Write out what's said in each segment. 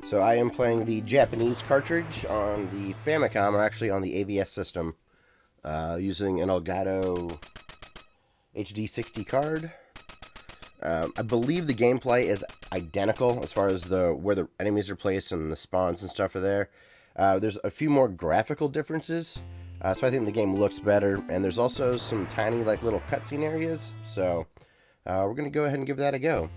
So I am playing the Japanese cartridge on the Famicom, or actually on the AVS system, using an Elgato HD60 card. I believe the gameplay is identical as far as where the enemies are placed and the spawns and stuff are there. There's a few more graphical differences, so I think the game looks better. And there's also some tiny, like, little cutscene areas. So we're gonna go ahead and give that a go.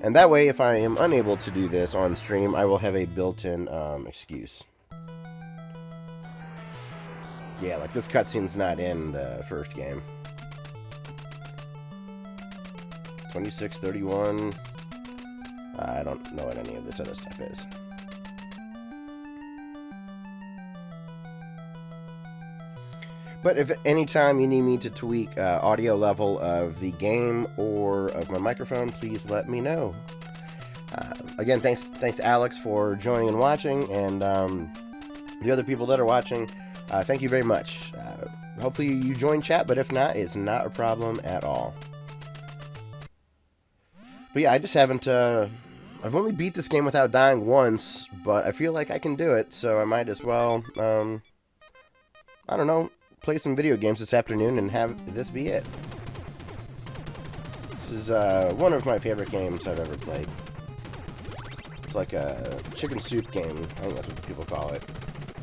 And that way, if I am unable to do this on stream, I will have a built-in excuse. Yeah, like this cutscene's not in the first game. 2631. I don't know what any of this other stuff is. But if at any time you need me to tweak audio level of the game or of my microphone, please let me know. Again, thanks Alex for joining and watching, and the other people that are watching, thank you very much. Hopefully you join chat, but if not, it's not a problem at all. But yeah, I just haven't, I've only beat this game without dying once, but I feel like I can do it, so I might as well, I don't know, play some video games this afternoon and have this be it. This is one of my favorite games I've ever played. It's like a chicken soup game. I think that's what people call it.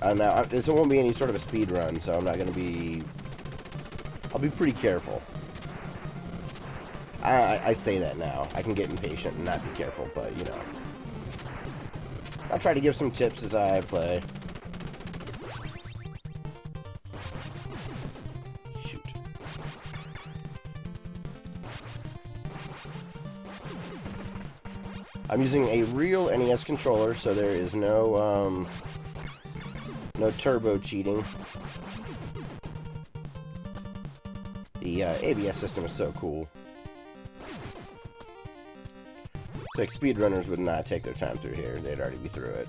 Now, this won't be any sort of a speed run, so I'm not going to be... I'll be pretty careful. I say that now. I can get impatient and not be careful, but, you know. I'll try to give some tips as I play. I'm using a real NES controller, so there is no no turbo cheating. The ABS system is so cool. It's like speedrunners would not take their time through here; they'd already be through it.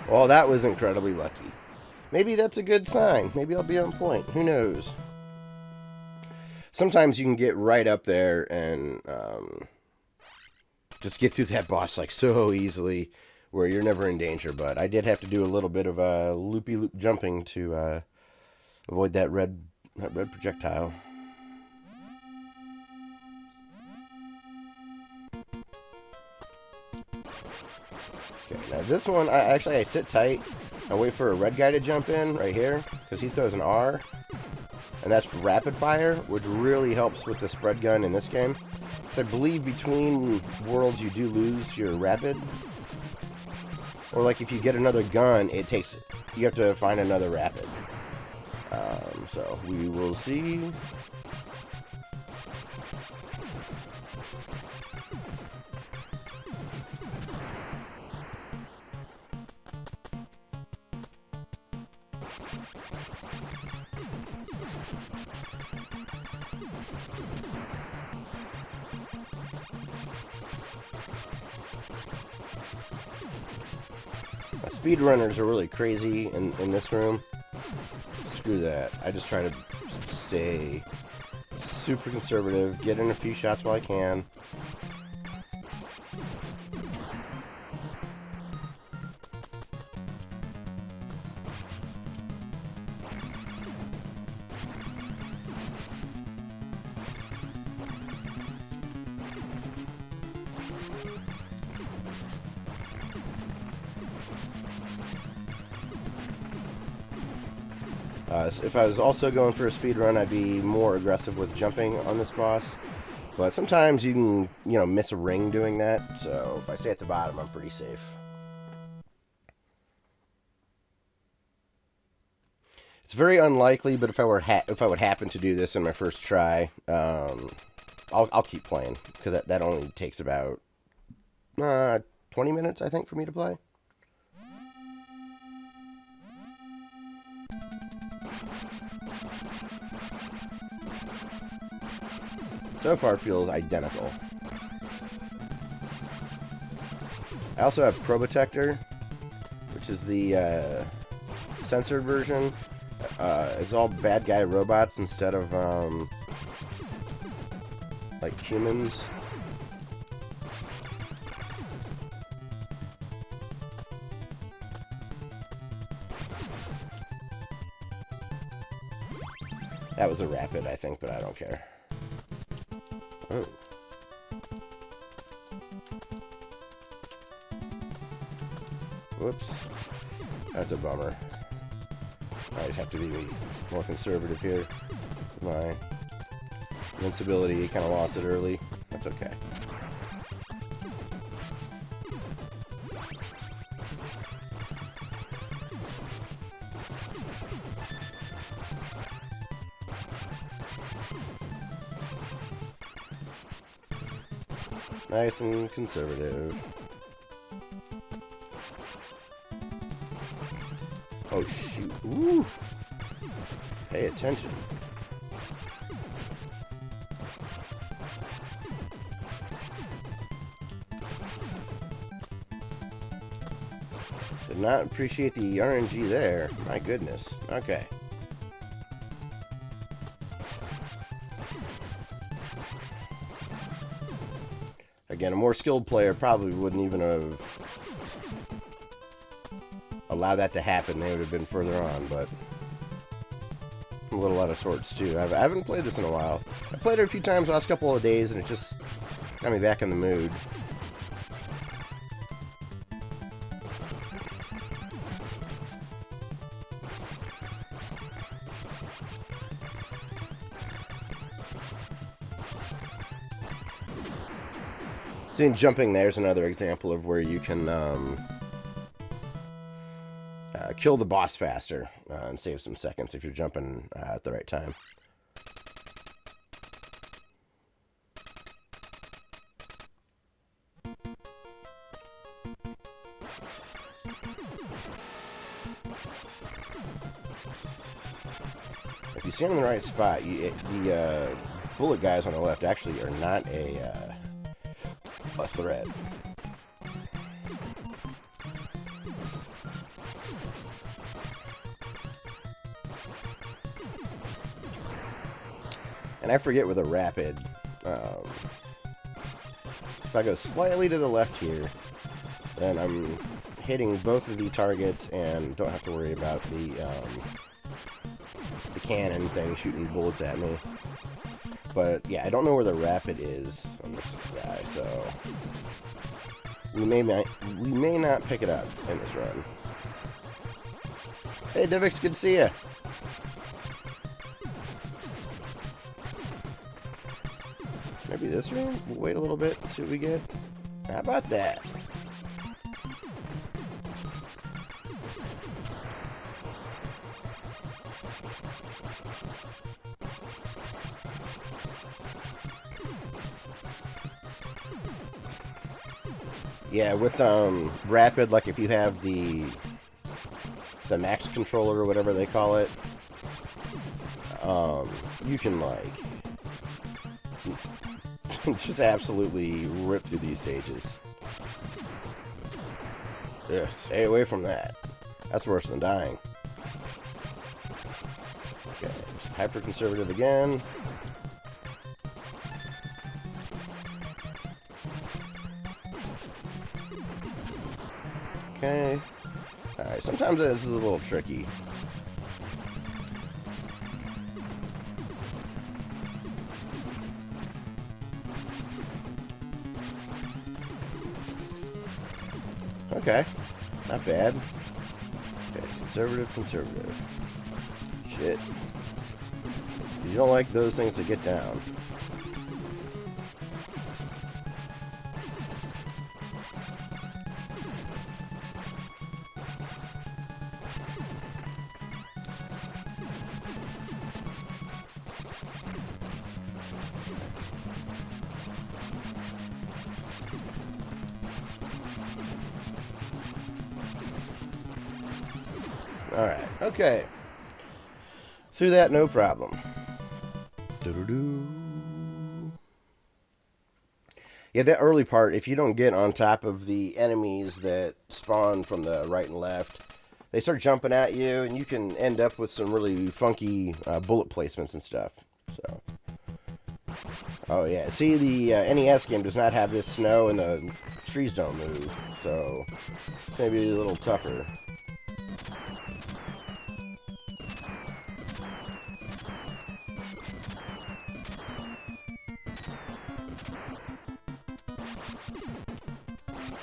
Well, that was incredibly lucky. Maybe that's a good sign. Maybe I'll be on point. Who knows? Sometimes you can get right up there and just get through that boss like so easily where you're never in danger. But I did have to do a little bit of loopy-loop jumping to avoid that red projectile. Now this one, I sit tight. I wait for a red guy to jump in right here, because he throws an R, and that's for rapid fire, which really helps with the spread gun in this game. So I believe between worlds you do lose your rapid, or like if you get another gun, you have to find another rapid. So we will see. Speedrunners are really crazy in this room. Screw that. I just try to stay super conservative, get in a few shots while I can. If I was also going for a speed run, I'd be more aggressive with jumping on this boss. But sometimes you can, miss a ring doing that. So if I stay at the bottom, I'm pretty safe. It's very unlikely, but if I would happen to do this in my first try, I'll keep playing because that only takes about 20 minutes, I think, for me to play. So far, it feels identical. I also have Probotector, which is the censored version. It's all bad guy robots instead of like humans. That was a rapid, I think, but I don't care. Oh. Whoops. That's a bummer. I just have to be more conservative here. My invincibility kind of lost it early. That's okay. Nice and conservative. Oh shoot. Ooh. Pay attention. Did not appreciate the RNG there. My goodness. Okay. Again, a more skilled player probably wouldn't even have allowed that to happen. They would have been further on, but I'm a little out of sorts too. I haven't played this in a while. I played it a few times the last couple of days, and it just got me back in the mood. Seeing jumping there's another example of where you can kill the boss faster and save some seconds if you're jumping at the right time. If you stand in the right spot, the bullet guys on the left actually are not a threat. And I forget with a rapid, if I go slightly to the left here, then I'm hitting both of the targets and don't have to worry about the cannon thing shooting bullets at me. But yeah, I don't know where the rapid is on this guy, so we may not pick it up in this run. Hey Divix, good to see ya. Maybe this room? We'll wait a little bit and see what we get. How about that? Yeah, with rapid, like if you have the max controller or whatever they call it, you can like just absolutely rip through these stages. Yeah, stay away from that. That's worse than dying. Okay, hyper conservative again. Okay. Alright, sometimes this is a little tricky. Okay. Not bad. Okay, conservative. Shit. You don't like those things to get down. Alright, okay. Through that, no problem. Yeah, that early part, if you don't get on top of the enemies that spawn from the right and left, they start jumping at you, and you can end up with some really funky bullet placements and stuff. So, oh yeah. See, the NES game does not have this snow, and the trees don't move, so it's gonna be a little tougher.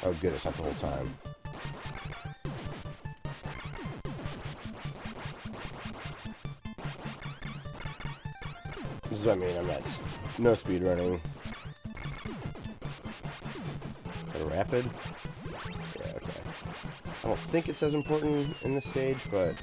Oh goodness, not the whole time. This is what I mean. I'm not no speed running. Rapid? Yeah, okay. I don't think it's as important in this stage, but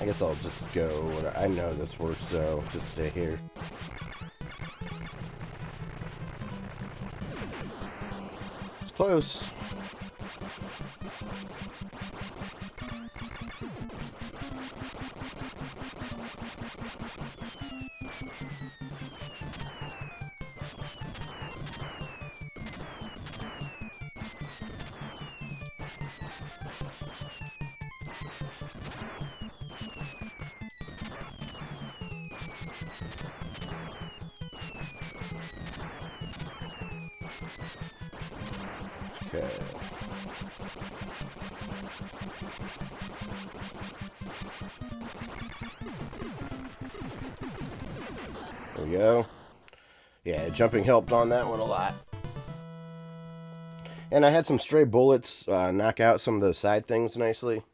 I guess I'll just go. I know this works, so just stay here. It's close. Okay. There we go. Yeah, jumping helped on that one a lot. And I had some stray bullets knock out some of those side things nicely.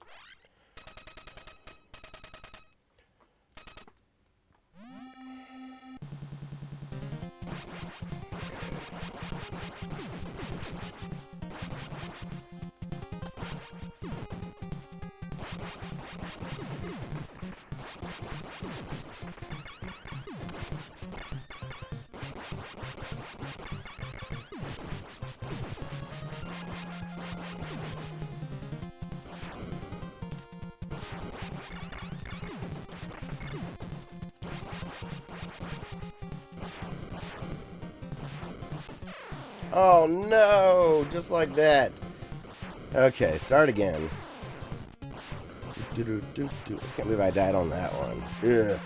Oh no! Just like that. Okay, start again. I can't believe I died on that one. Ugh.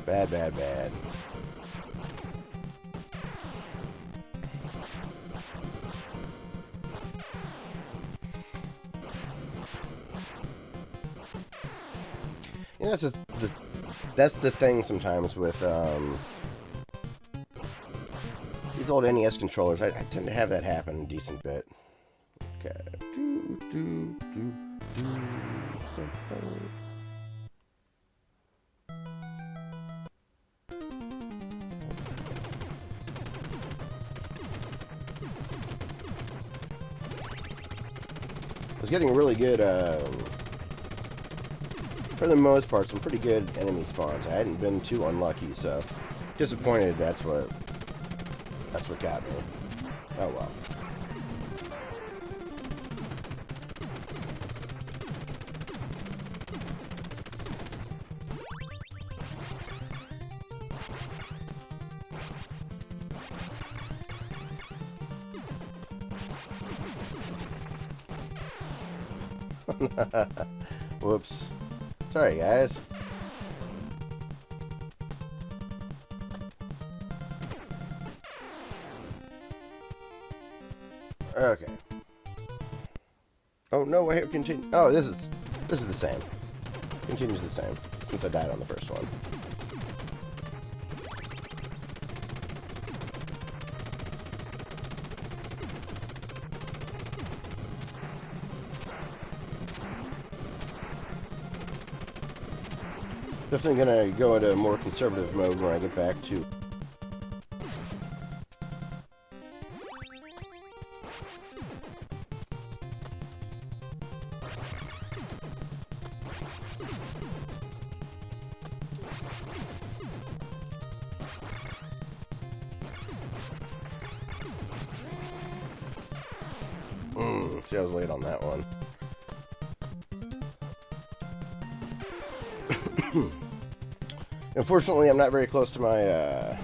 Bad, bad, bad. You know, that's the thing sometimes with these old NES controllers. I tend to have that happen a decent bit. Okay. I was getting really good, for the most part, some pretty good enemy spawns. I hadn't been too unlucky, so disappointed. That's what got me. Oh well. Whoops. Sorry, guys. Okay. Oh no, I continue. Oh, this is the same. Continues the same since I died on the first one. Definitely gonna go into a more conservative mode when I get back to. See, I was late on that one. Unfortunately, I'm not very close to my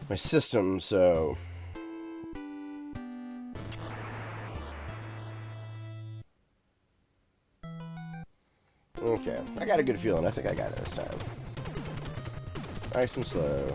my system, so okay. I got a good feeling. I think I got it this time. Nice and slow.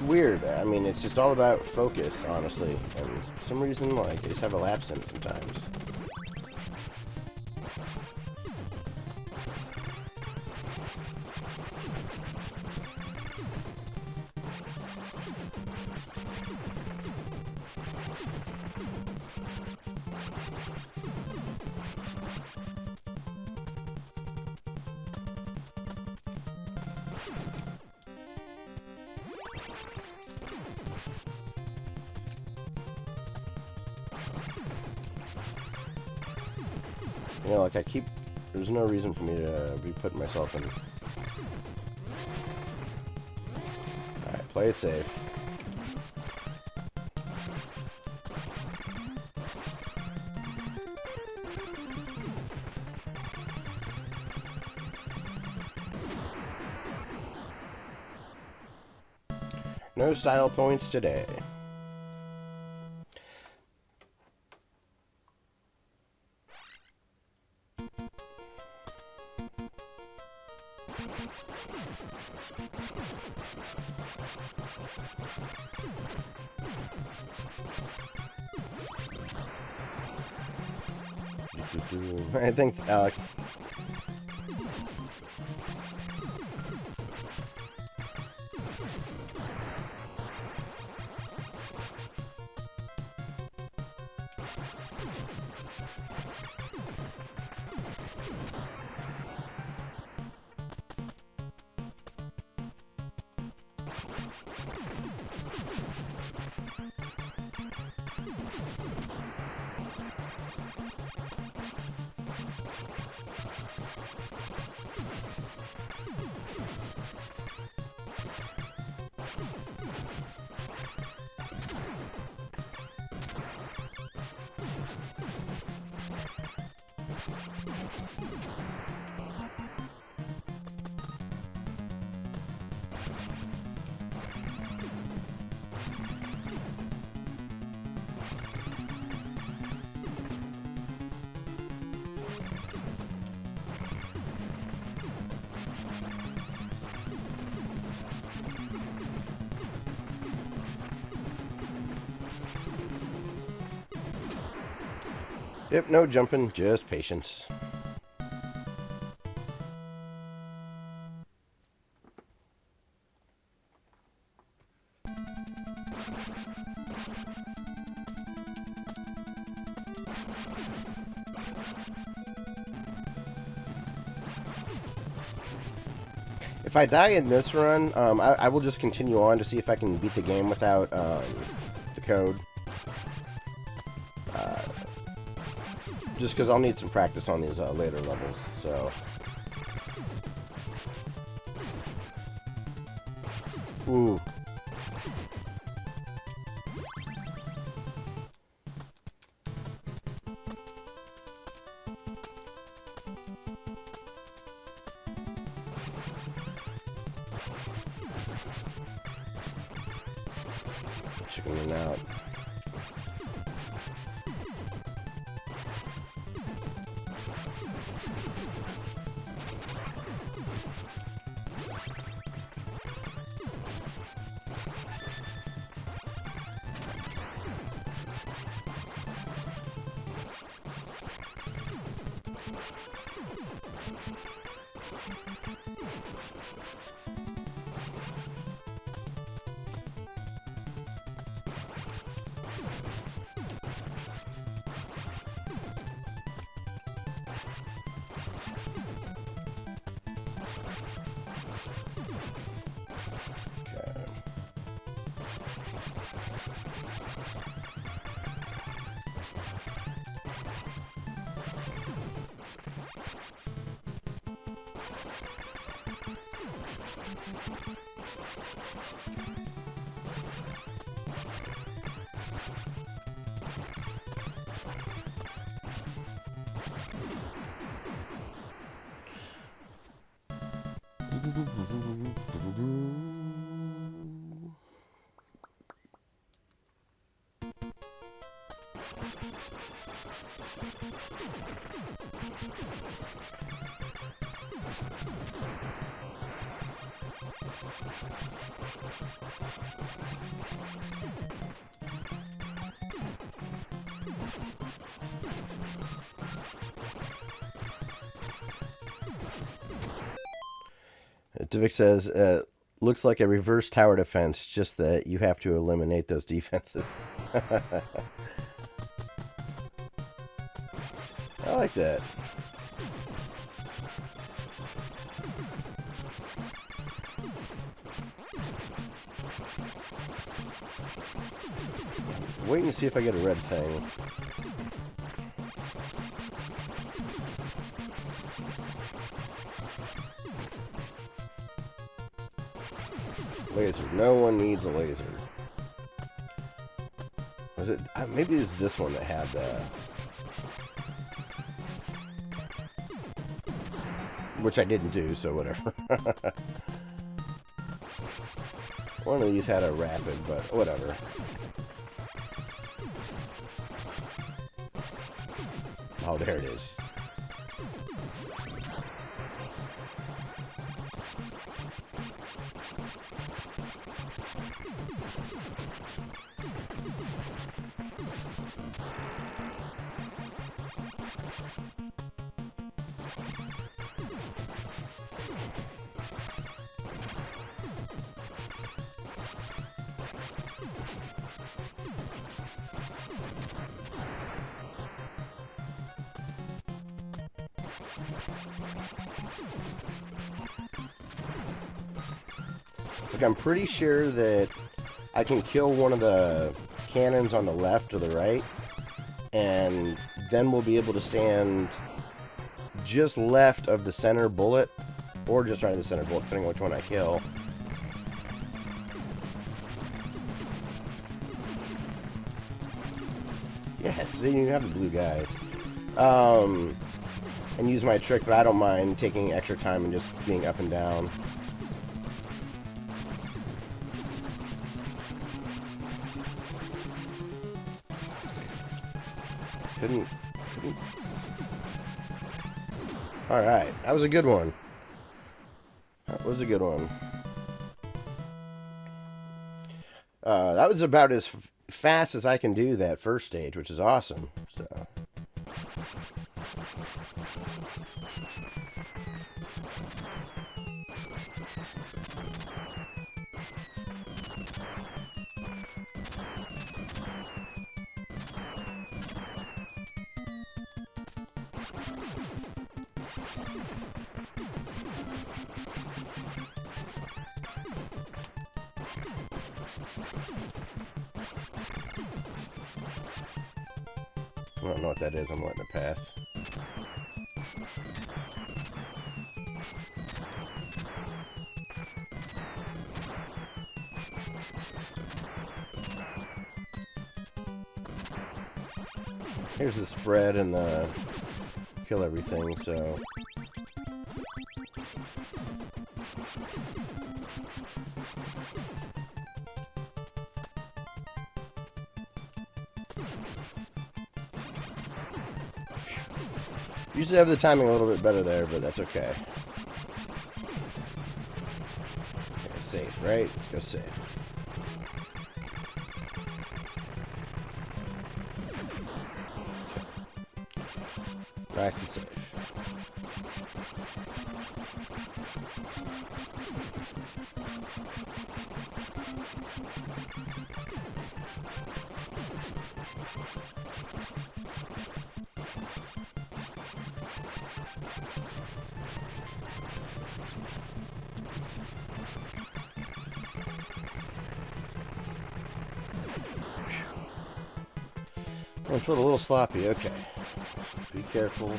Weird. I mean, it's just all about focus, honestly. And for some reason, like, I just have a lapse in it sometimes. You know, like, there's no reason for me to be putting myself in. Alright, play it safe. No style points today. Thanks, Alex. Yep, no jumping, just patience. If I die in this run, I will just continue on to see if I can beat the game without the code. Just because I'll need some practice on these later levels, so. Ooh. chickening out. Divik says, looks like a reverse tower defense, just that you have to eliminate those defenses. I like that. Waiting to see if I get a red thing. Laser. No one needs a laser. Was it? Maybe it's this one that had the. Which I didn't do, so whatever. One of these had a rapid, but whatever. Oh, there it is. Look, I'm pretty sure that I can kill one of the cannons on the left or the right, and then we'll be able to stand just left of the center bullet, or just right of the center bullet, depending on which one I kill. Yes, then you have the blue guys. And use my trick, but I don't mind taking extra time and just being up and down. Couldn't. Alright, that was a good one. That was a good one. That was about as fast as I can do that first stage, which is awesome. So. I don't know what that is. I'm letting it pass. Here's the spread and the kill everything, so... Usually have the timing a little bit better there, but that's okay. Okay, safe, right? Let's go safe. Nice and safe. I feel a little sloppy. Okay. Be careful.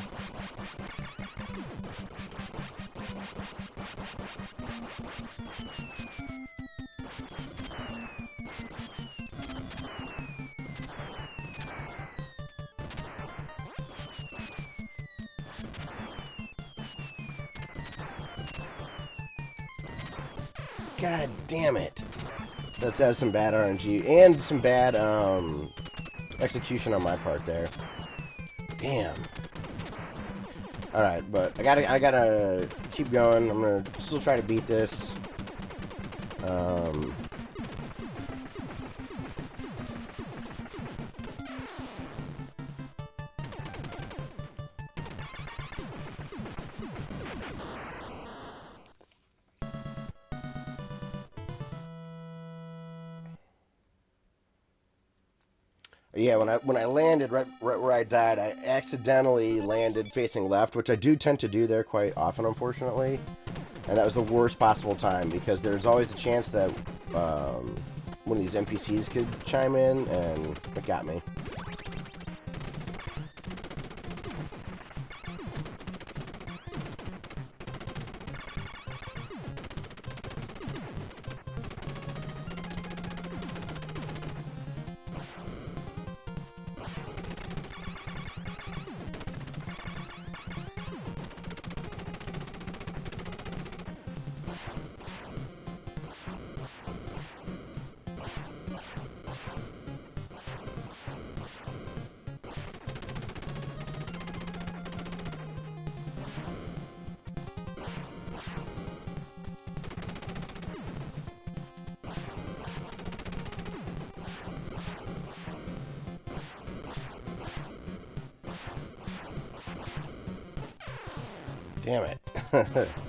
God damn it. That's some bad RNG and some bad execution on my part there. Damn. Alright, but I gotta keep going. I'm gonna still try to beat this. Yeah, when I landed right where I died, I accidentally landed facing left, which I do tend to do there quite often, unfortunately. And that was the worst possible time, because there's always a chance that one of these NPCs could chime in, and it got me. Damn it.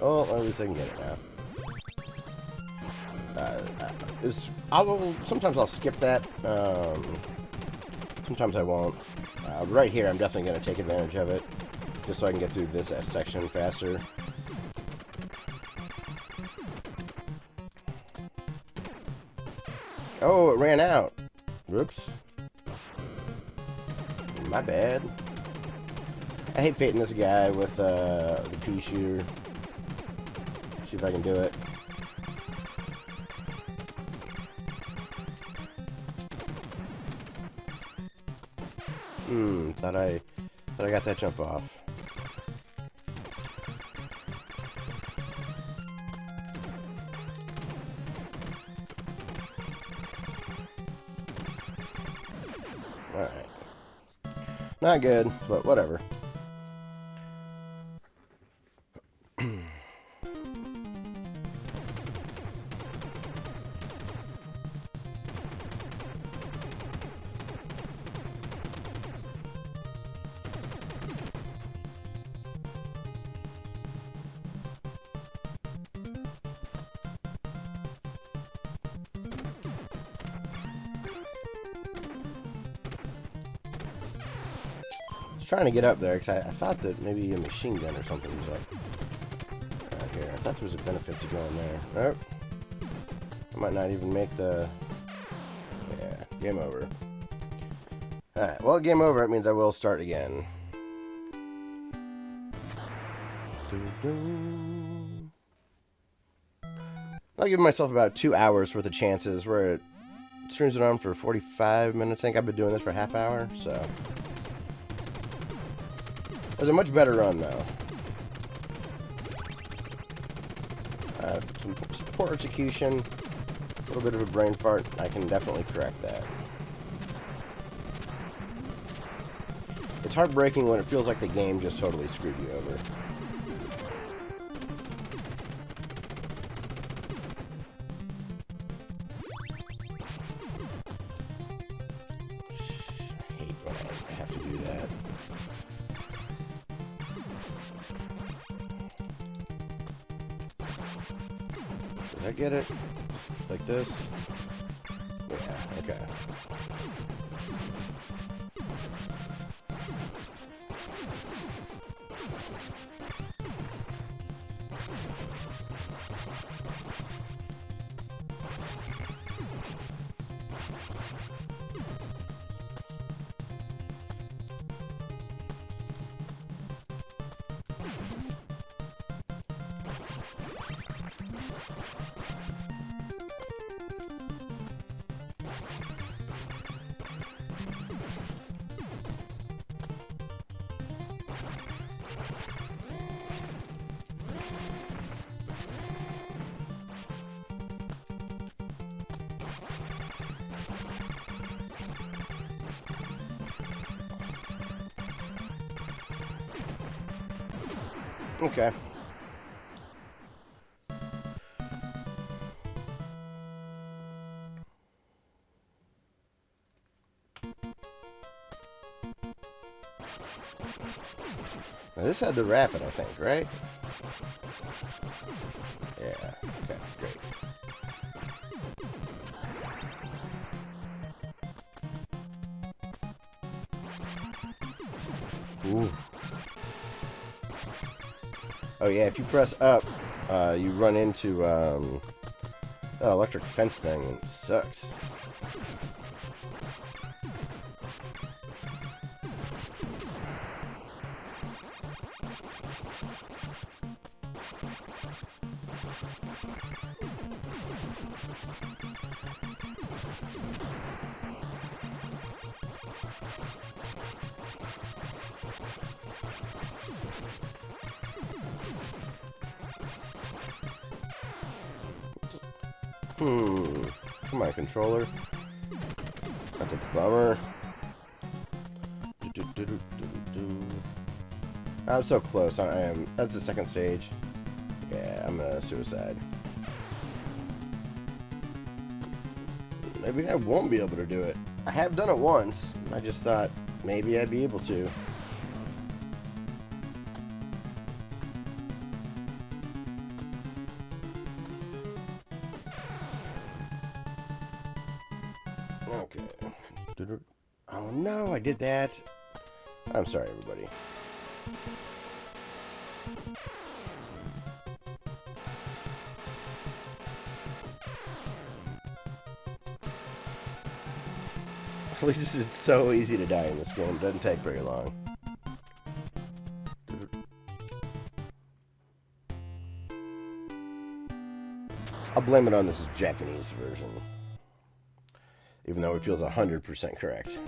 Oh, at least I can get it now. Sometimes I'll skip that. Sometimes I won't. Right here, I'm definitely going to take advantage of it, just so I can get through this section faster. Oh, it ran out. Whoops. My bad. I hate fating this guy with the pea shooter. See if I can do it. Thought I got that jump off. Alright. Not good, but whatever. Trying to get up there because I thought that maybe a machine gun or something was up right here. I thought there was a benefit to going there. Nope. I might not even make the... Yeah, game over. Alright, well, game over. It means I will start again. I'll give myself about 2 hours worth of chances where it streams it on for 45 minutes. I think I've been doing this for a half hour, so... It was a much better run, though. Some poor execution, a little bit of a brain fart. I can definitely correct that. It's heartbreaking when it feels like the game just totally screwed you over. I hate when I have to do that. Did I get it? Just like this? Yeah, okay. Okay. Now this had the rapid, I think, right? Yeah, okay, great. Ooh. Oh yeah, if you press up, you run into that electric fence thing, and it sucks. Come on, controller. That's a bummer. I'm so close. I am. That's the second stage. Yeah, I'm a suicide. Maybe I won't be able to do it. I have done it once. I just thought maybe I'd be able to. Okay. Oh no, I did that. I'm sorry, everybody. At least it's so easy to die in this game. It doesn't take very long. I'll blame it on this Japanese version. Even though it feels 100% correct.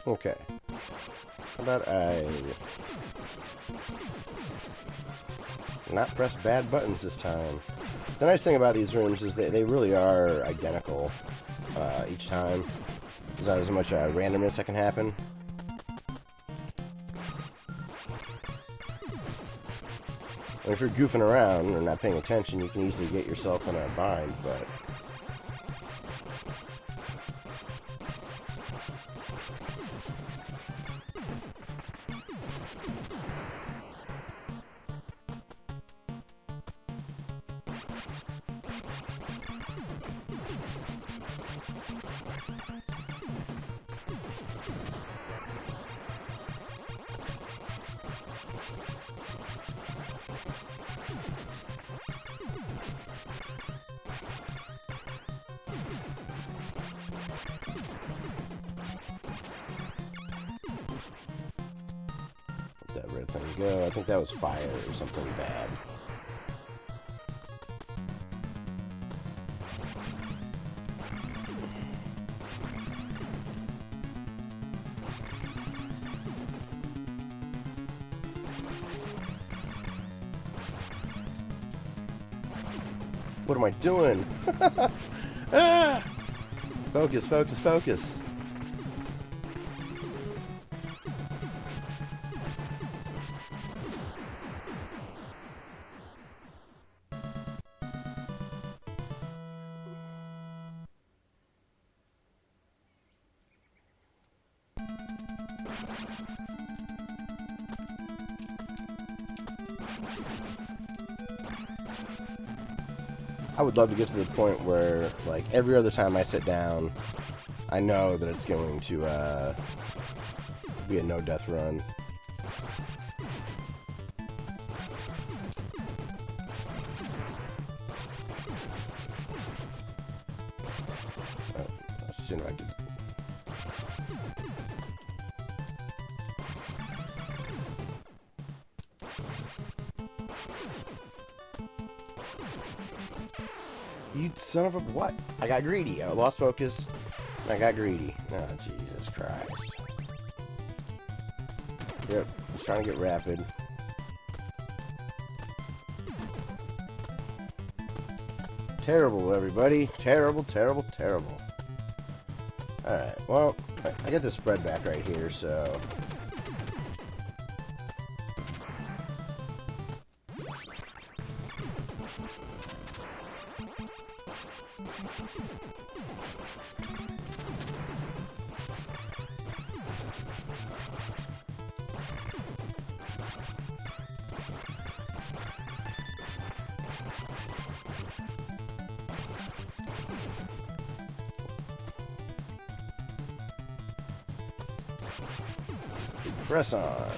Okay. How about I not press bad buttons this time? The nice thing about these rooms is that they really are identical each time. There's not as much randomness that can happen. And if you're goofing around or not paying attention, you can easily get yourself in a bind, but... that red thing go. I think that was fire or something bad. What am I doing? Ah! Focus, focus, focus. I would love to get to the point where, like, every other time I sit down, I know that it's going to be a no-death run. Oh, let's see if I can... You son of a what? I got greedy. I lost focus. I got greedy. Oh, Jesus Christ. Yep, I was trying to get rapid. Terrible, everybody. Terrible, terrible, terrible. Alright, well, I get the spread back right here, so... Press on.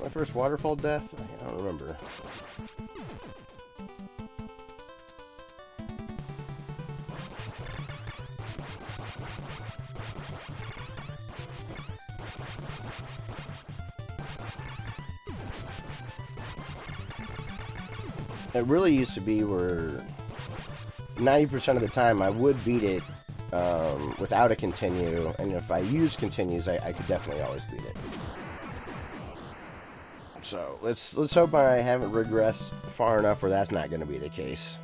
My first waterfall death? I don't remember. It really used to be where 90% of the time I would beat it without a continue, and if I use continues, I could definitely always beat it. So let's hope I haven't regressed far enough where that's not going to be the case.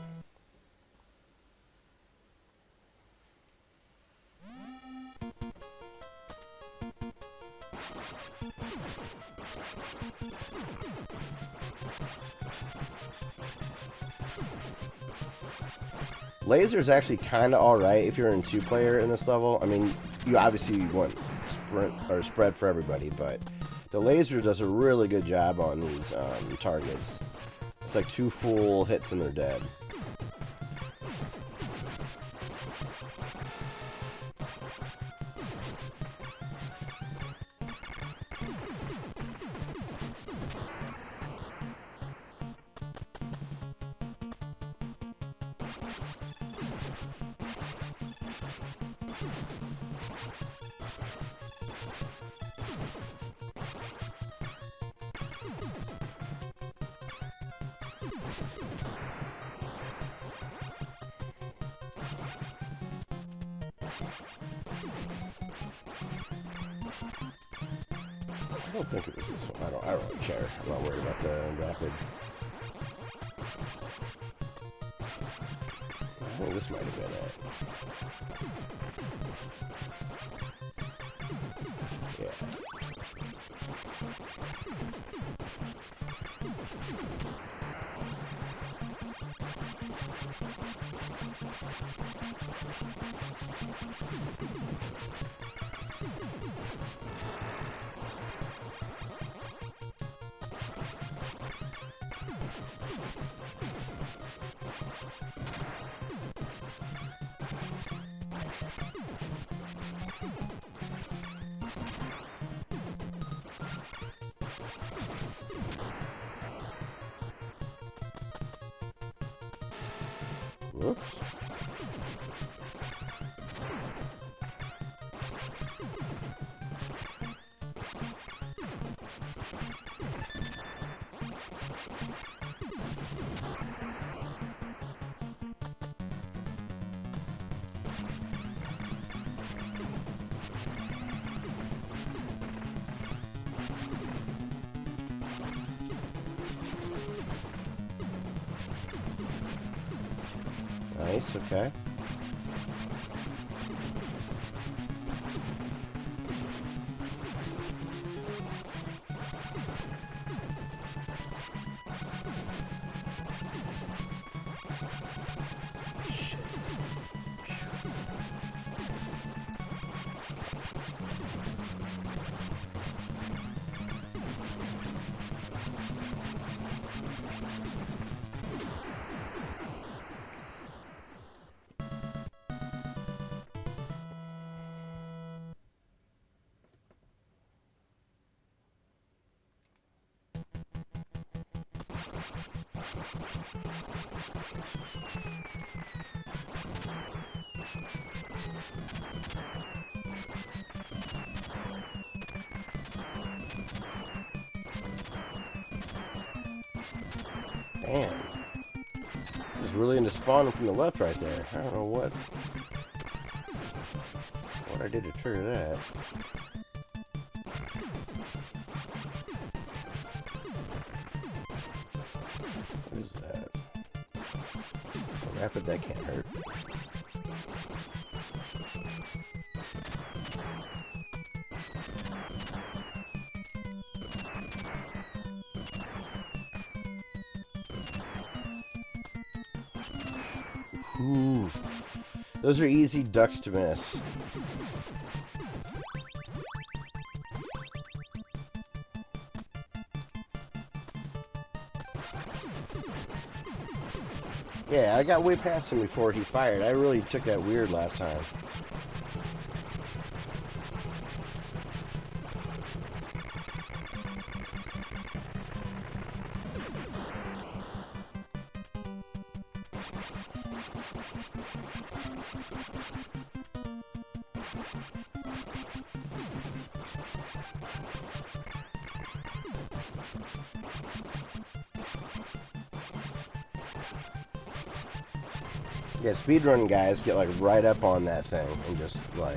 Laser is actually kind of alright if you're in two-player in this level. I mean, you obviously want sprint or spread for everybody, but the laser does a really good job on these targets. It's like 2 full hits and they're dead. I don't think it was this one. I don't really care. I'm not worried about the rapid. I think this might have been it. Yeah. Whoops. Nice, okay. Damn. Just really into spawning from the left right there. I don't know what I did to trigger that. What is that? Rapid, that can't hurt. Ooh. Those are easy ducks to miss. Yeah, I got way past him before he fired. I really took that weird last time. Yeah, speedrun guys get like right up on that thing and just like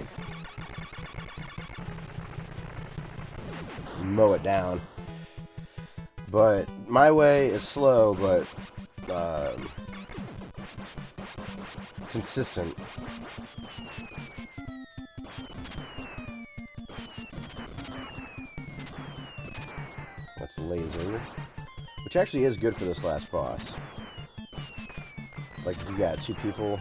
mow it down. But my way is slow, but consistent. That's laser, which actually is good for this last boss. Like, if you got two people.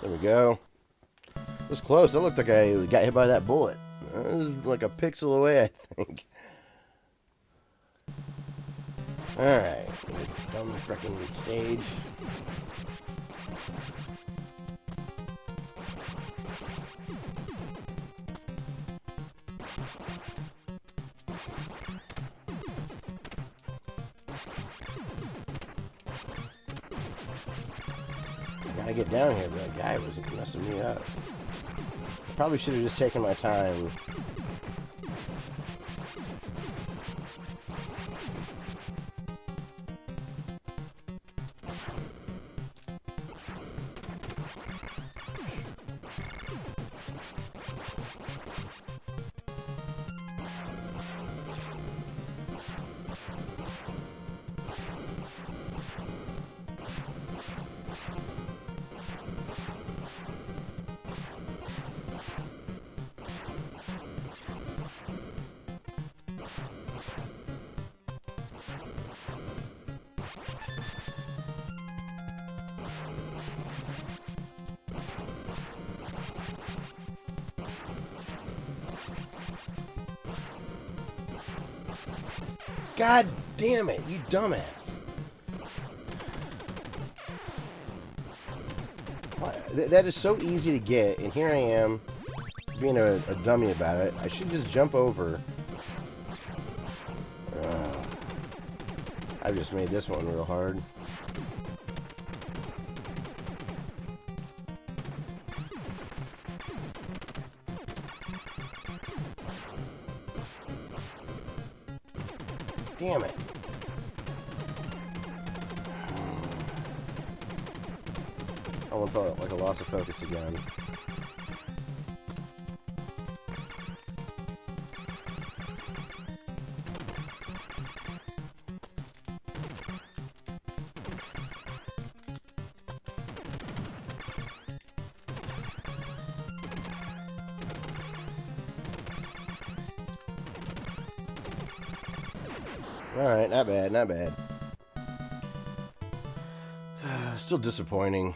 There we go. It was close. That looked like I got hit by that bullet. It was like a pixel away, I think. Alright. Down the frickin' stage. I gotta get down here, but that guy was messing me up. Probably should have just taken my time. God damn it, you dumbass. That is so easy to get, and here I am being a dummy about it. I should just jump over. I just made this one real hard. Damn it. I almost felt like a loss of focus again. Alright, not bad, not bad. Still disappointing.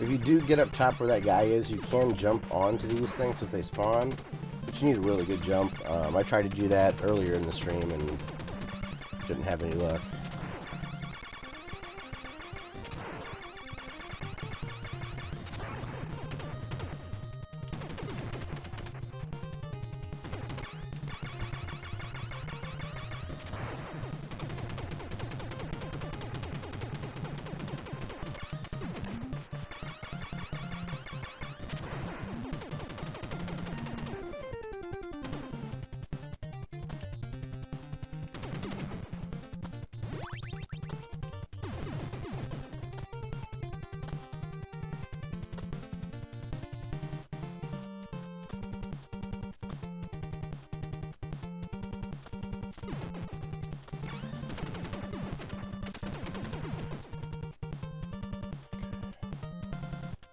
If you do get up top where that guy is, you can jump onto these things as they spawn, but you need a really good jump. I tried to do that earlier in the stream and didn't have any luck.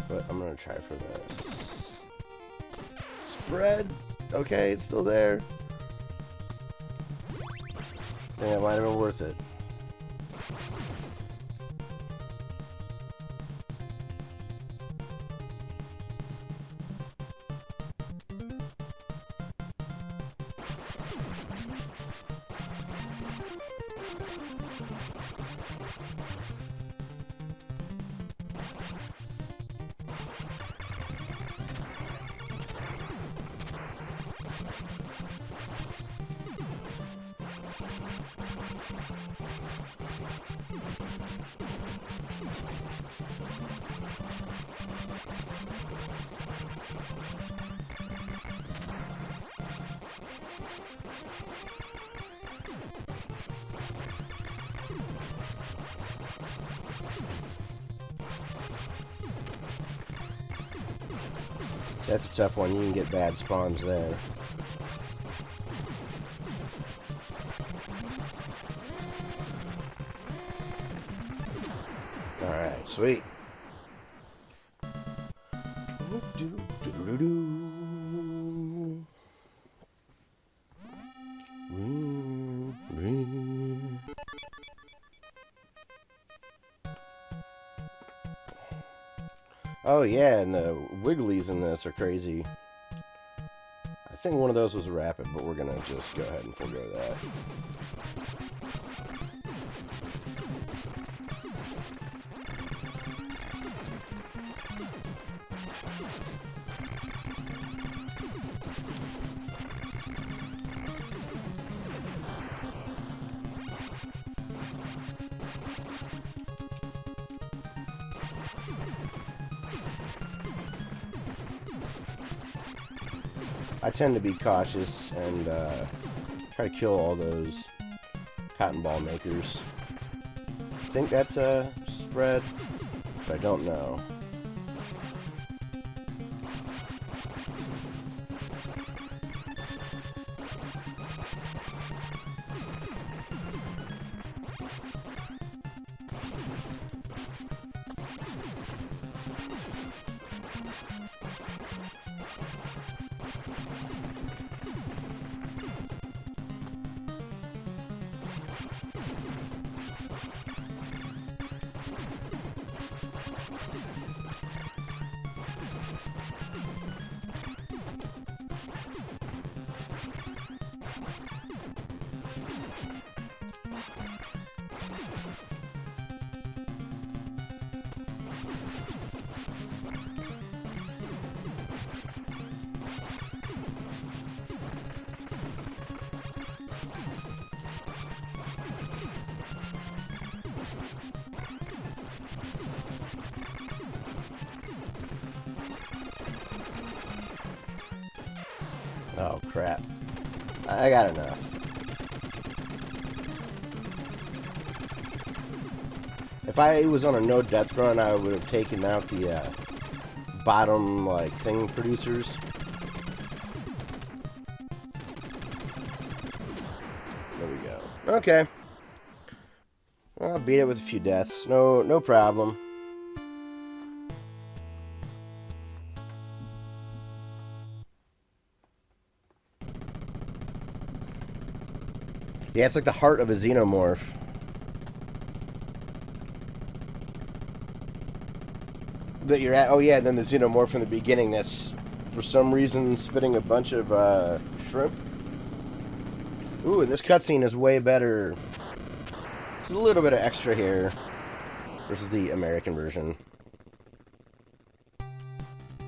But I'm gonna try for this. Spread! Okay, it's still there. I think it might have been worth it. That's a tough one. You can get bad spawns there. Alright, sweet. Oh yeah, and the wigglies in this are crazy. I think one of those was rapid, but we're gonna just go ahead and forego that. I tend to be cautious and try to kill all those cotton ball makers. I think that's a spread, but I don't know. Oh crap. I got enough. If I was on a no death run, I would have taken out the bottom like thing producers. There we go. Okay. I'll beat it with a few deaths. No problem. Yeah, it's like the heart of a xenomorph. That you're at. Oh yeah, and then the xenomorph from the beginning that's for some reason spitting a bunch of shrimp. Ooh, and this cutscene is way better. There's a little bit of extra here versus the American version.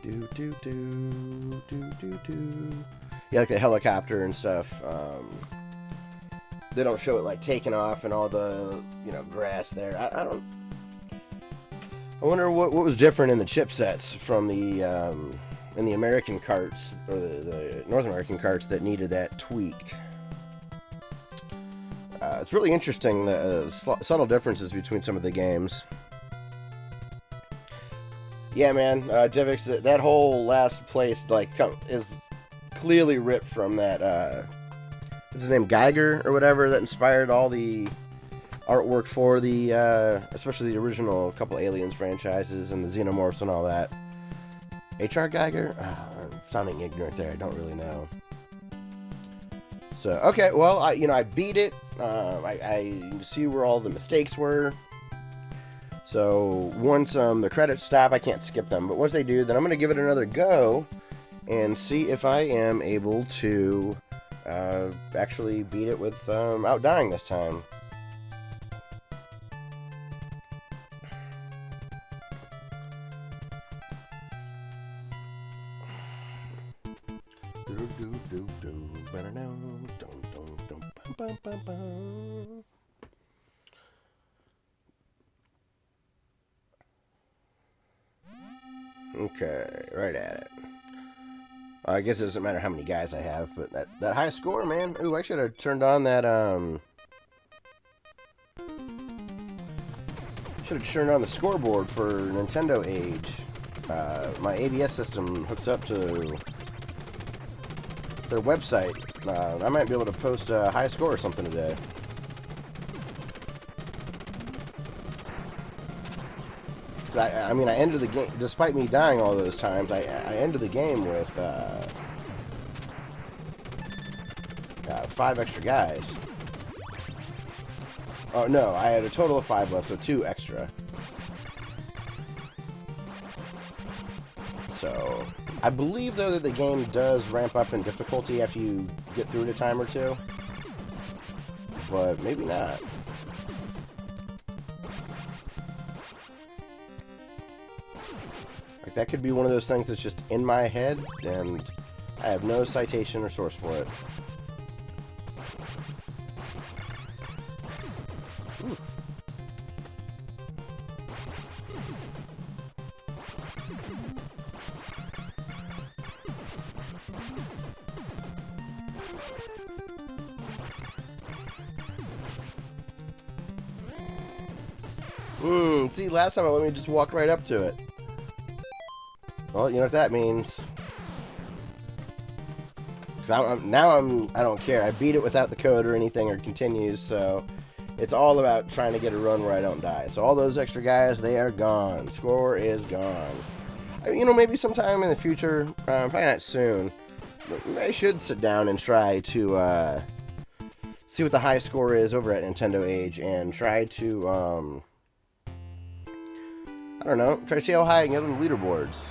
Do do do do do do. Yeah, like the helicopter and stuff. They don't show it like taking off and all the grass there. I don't. I wonder what was different in the chipsets from the in the American carts or the North American carts that needed that tweaked. It's really interesting the subtle differences between some of the games. Yeah, man, Jevix, that whole last place is clearly ripped from that. What's his name, Geiger or whatever, that inspired all the artwork for the, especially the original couple Aliens franchises and the Xenomorphs and all that. H.R. Geiger? I'm sounding ignorant there. I don't really know. So, okay, well, I beat it. I see where all the mistakes were. So, once the credits stop, I can't skip them. But once they do, then I'm going to give it another go and see if I am able to actually beat it without dying this time. Okay, right at it. I guess it doesn't matter how many guys I have, but that high score, man. Ooh, I should have turned on that, should have turned on the scoreboard for Nintendo Age. My AVS system hooks up to their website. I might be able to post a high score or something today. I mean, I ended the game, despite me dying all those times, I ended the game with 5 extra guys. Oh, no, I had a total of 5 left, so 2 extra. I believe, though, that the game does ramp up in difficulty after you get through it a time or two. But maybe not. Like, that could be one of those things that's just in my head, and I have no citation or source for it. Ooh. See, last time I let me just walk right up to it. Well, you know what that means. Now I don't care. I beat it without the code or anything or continues, so it's all about trying to get a run where I don't die. So all those extra guys, they are gone. Score is gone. You know, maybe sometime in the future, probably not soon, I should sit down and try to see what the high score is over at Nintendo Age and try to, I don't know, try to see how high I can get on the leaderboards.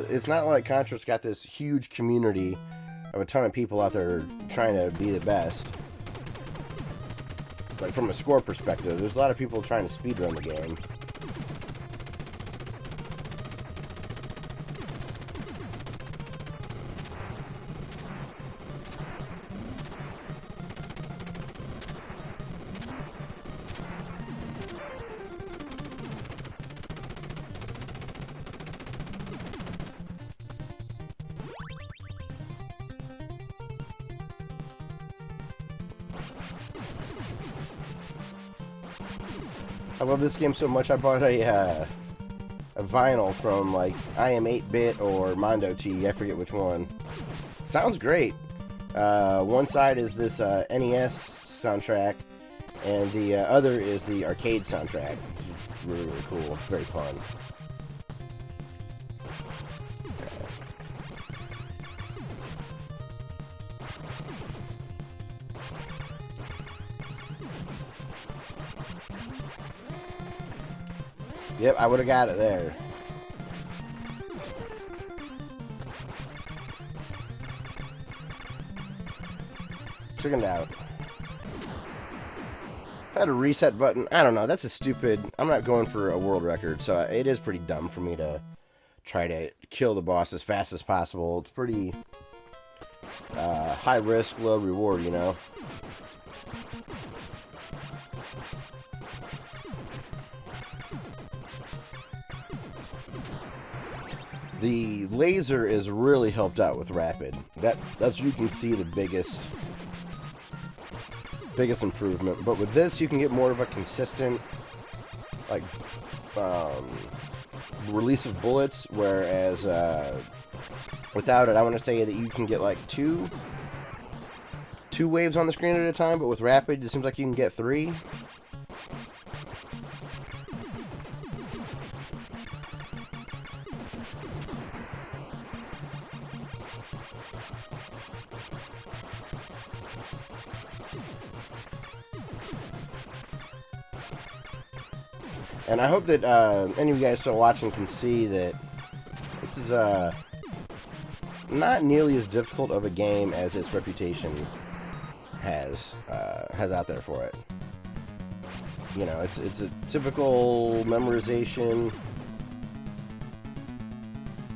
It's not like Contra's got this huge community of a ton of people out there trying to be the best. Like, from a score perspective, there's a lot of people trying to speedrun the game. I love this game so much, I bought a vinyl from, like, I Am 8-Bit or Mondo T, I forget which one. Sounds great. One side is this NES soundtrack, and the other is the arcade soundtrack. It's really, really cool. It's very fun. Yep, I would have got it there. Chickened out. If I had a reset button, I don't know, that's a stupid... I'm not going for a world record, so it is pretty dumb for me to try to kill the boss as fast as possible. It's pretty high risk, low reward, you know? The laser is really helped out with rapid. That's you can see the biggest improvement. But with this, you can get more of a consistent, like, release of bullets. Whereas without it, I want to say that you can get like two waves on the screen at a time. But with rapid, it seems like you can get 3. And I hope that any of you guys still watching can see that this is not nearly as difficult of a game as its reputation has out there for it. You know, it's a typical memorization,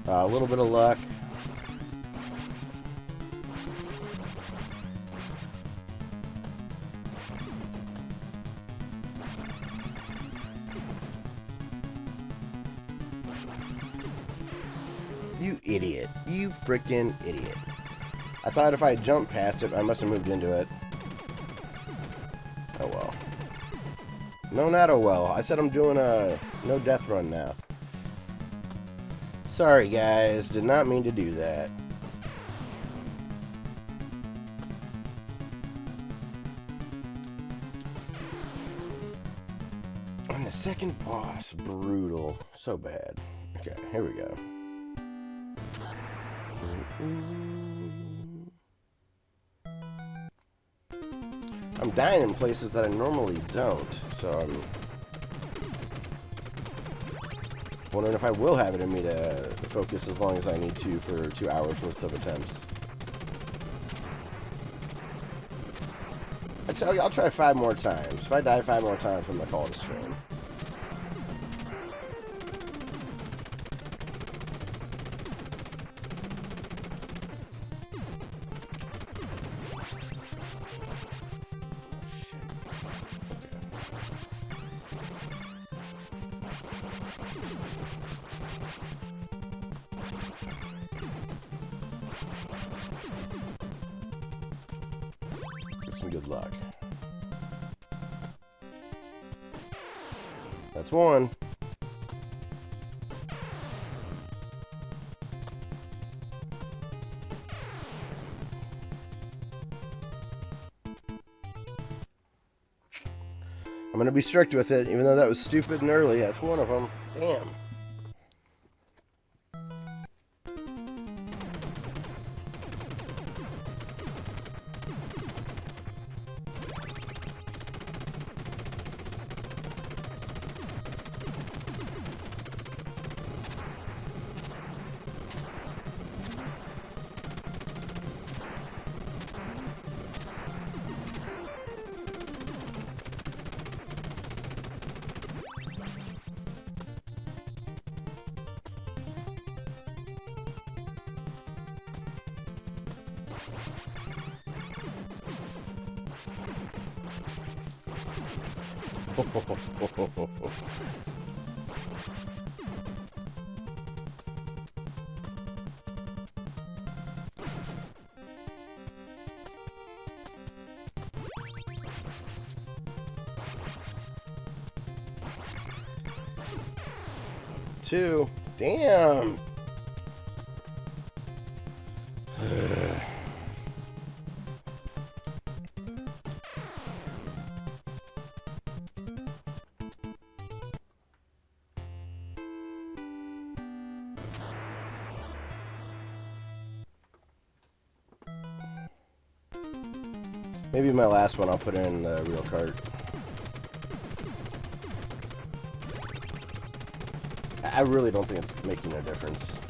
a little bit of luck. You idiot. You freaking idiot. I thought if I jumped past it, I must have moved into it. Oh well. No, not oh well. I said I'm doing a no death run now. Sorry guys, did not mean to do that. And the second boss, brutal. So bad. Okay, here we go. I'm dying in places that I normally don't, so I'm... Wondering if I will have it in me to focus as long as I need to for 2 hours worth of attempts. I tell you, I'll try 5 more times. If I die 5 more times, I'm gonna call it a stream. Some good luck. That's one. I'm gonna be strict with it, even though that was stupid and early. That's one of them. Damn. Two. Damn. Maybe my last one I'll put in the real cart. I really don't think it's making a difference.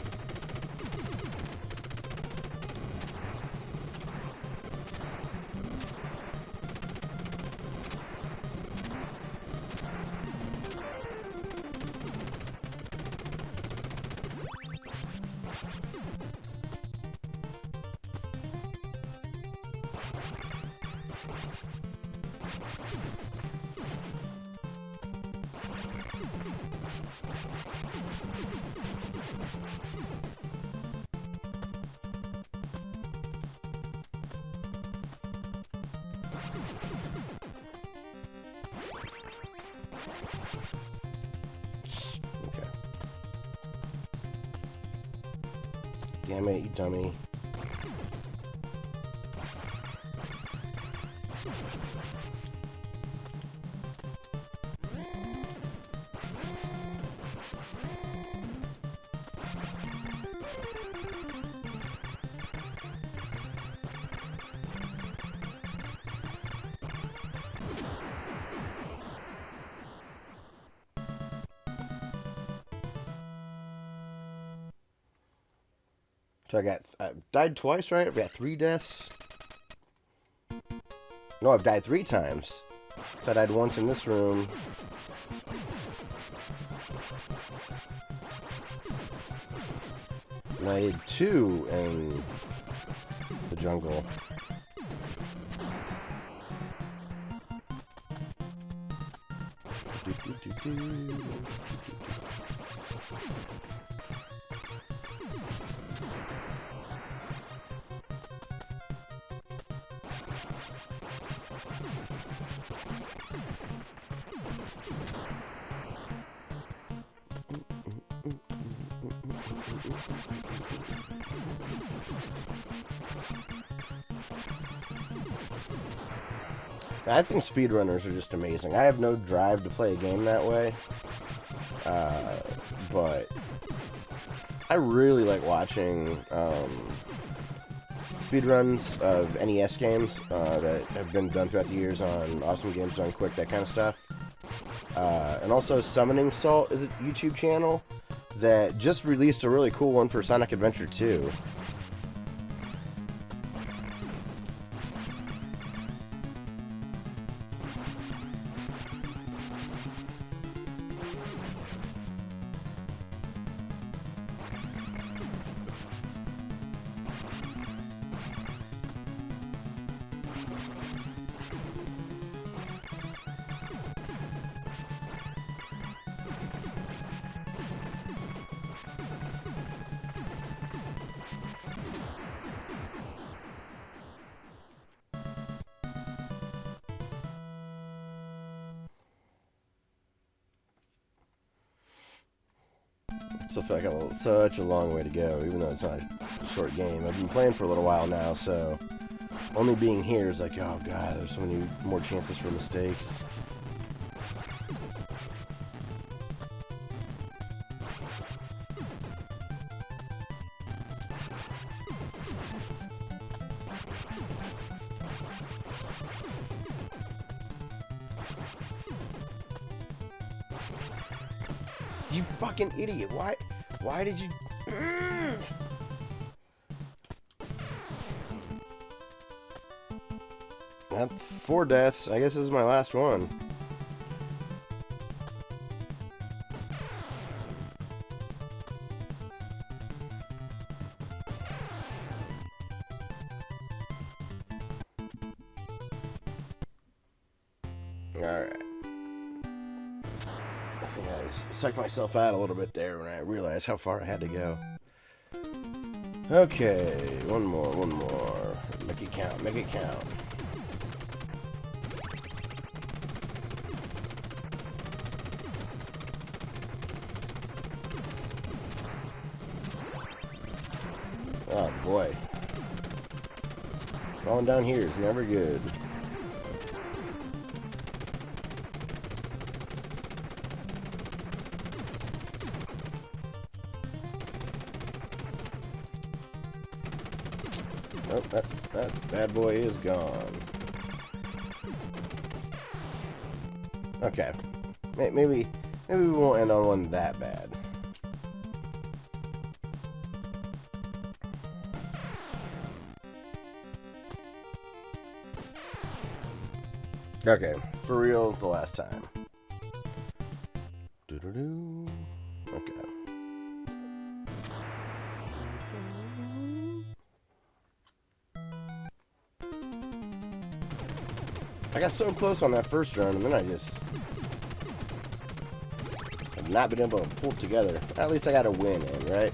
Damn it, you dummy. So I've died twice, right? I've got 3 deaths. No, I've died 3 times. So I died once in this room. And I did 2 in the jungle. I think speedrunners are just amazing. I have no drive to play a game that way, but I really like watching speedruns of NES games that have been done throughout the years on Awesome Games Done Quick, that kind of stuff. And also Summoning Salt is a YouTube channel. that just released a really cool one for Sonic Adventure 2. Still feel like I have such a long way to go, even though it's not a short game. I've been playing for a little while now, so only being here is like, oh god, there's so many more chances for mistakes. You fucking idiot. Why did you... That's 4 deaths. I guess this is my last one. Alright. I think I psyched myself out a little bit there when I realized how far I had to go. Okay, one more. Make it count, make it count. Oh boy. Falling down here is never good. Oh, that bad boy is gone. Okay. Maybe we won't end on one that bad. Okay, for real, the last time. Doo-doo-doo. Okay. I got so close on that first run, and then I just have not been able to pull it together. At least I got a win in, right?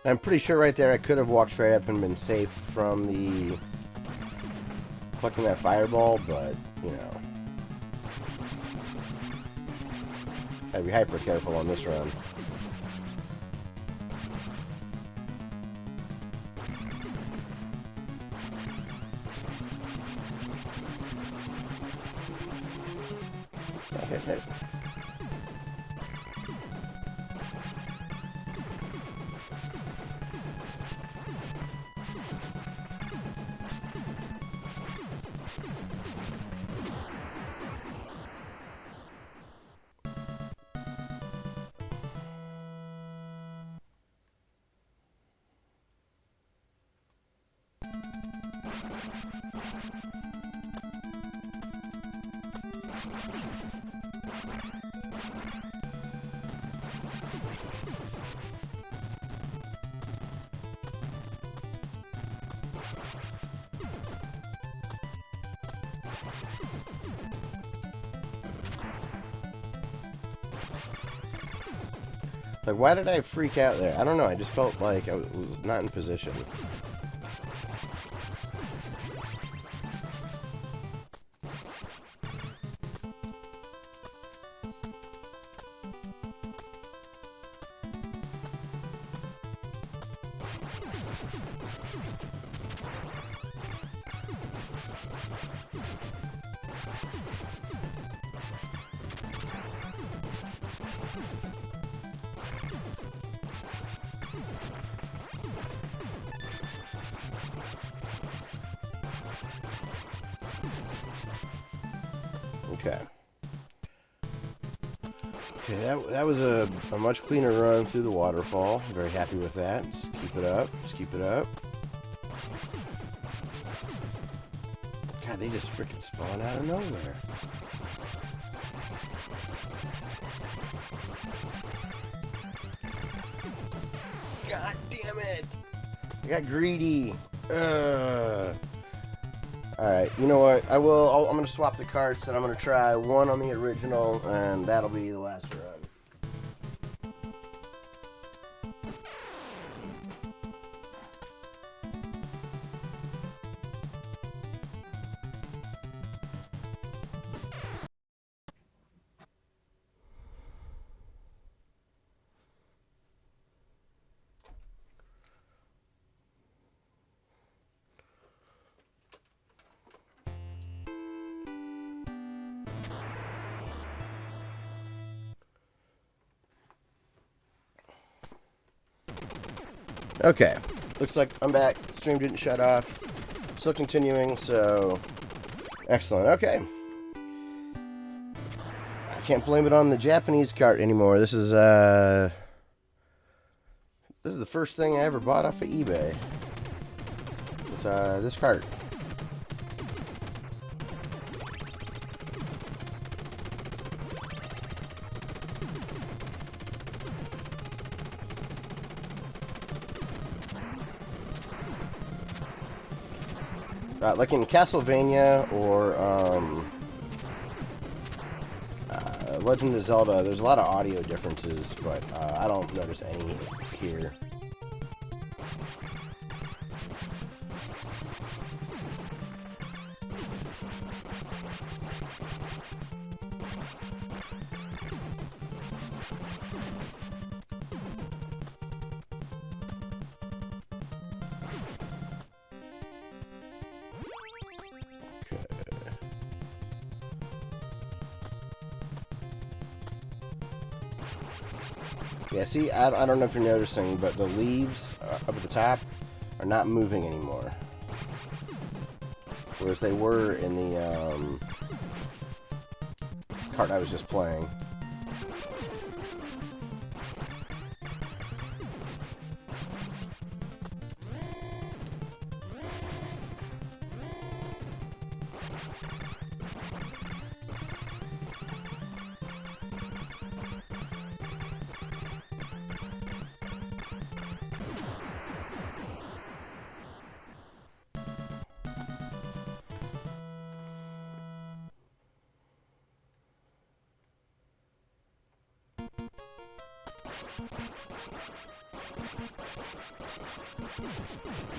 I'm pretty sure right there I could have walked straight up and been safe from the collecting that fireball, but, you know. Gotta be hyper careful on this run. It's not hitting it. Like, why did I freak out there? I don't know. I just felt like I was not in position. Okay. Okay, that was a much cleaner run through the waterfall. Very happy with that. Just keep it up. Just keep it up. God, they just freaking spawn out of nowhere. God damn it! I got greedy. Alright, you know what? I'm going to swap the carts and I'm going to try one on the original, and that'll be the last run. Okay, looks like I'm back. Stream didn't shut off. Still continuing, so excellent. Okay. I can't blame it on the Japanese cart anymore. This is the first thing I ever bought off of eBay. It's this cart. Like in Castlevania or Legend of Zelda, there's a lot of audio differences, but I don't notice any here. Yeah, see, I don't know if you're noticing, but the leaves up at the top are not moving anymore. Whereas they were in the cart I was just playing.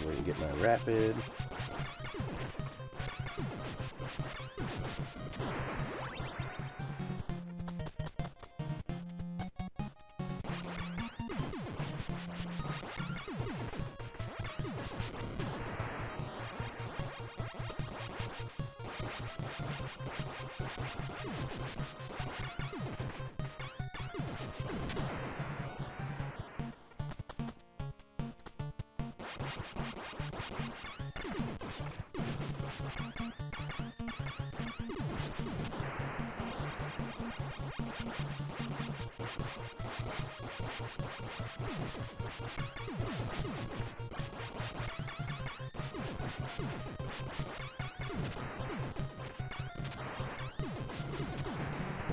Where you get my rapid.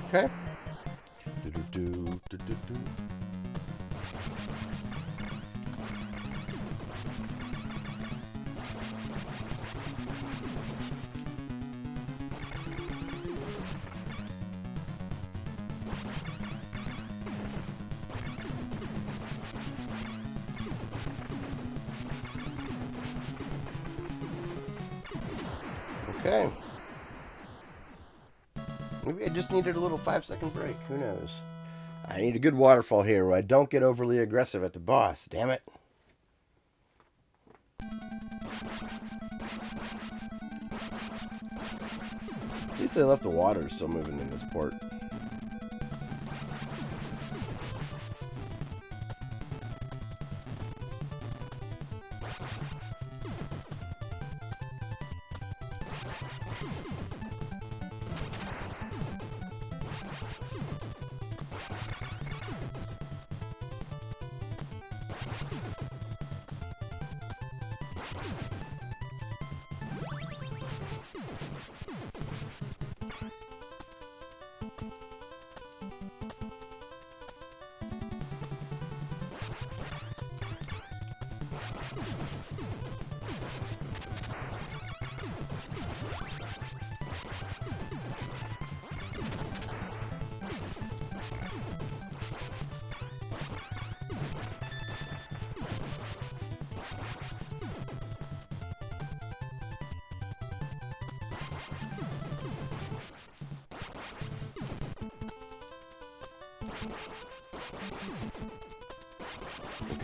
Okay. Okay. Maybe I just needed a little 5-second break. Who knows? I need a good waterfall here where I don't get overly aggressive at the boss. Damn it. At least they left the water still moving in this port.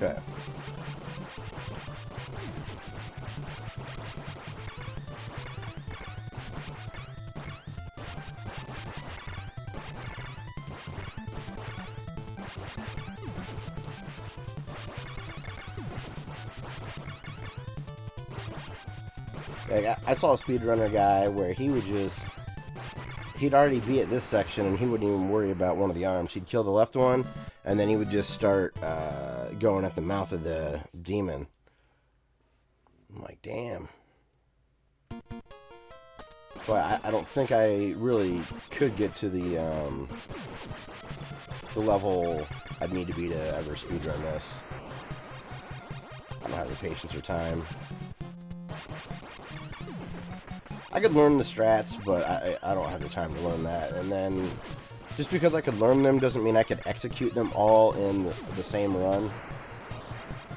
Okay. Like, I saw a speedrunner guy where he would just... He'd already be at this section and he wouldn't even worry about one of the arms. He'd kill the left one and then he would just start going at the mouth of the demon. I'm like, damn. But I don't think I really could get to the level I'd need to be to ever speedrun this. I don't have the patience or time. I could learn the strats, but I don't have the time to learn that. And then, just because I could learn them doesn't mean I could execute them all in the same run.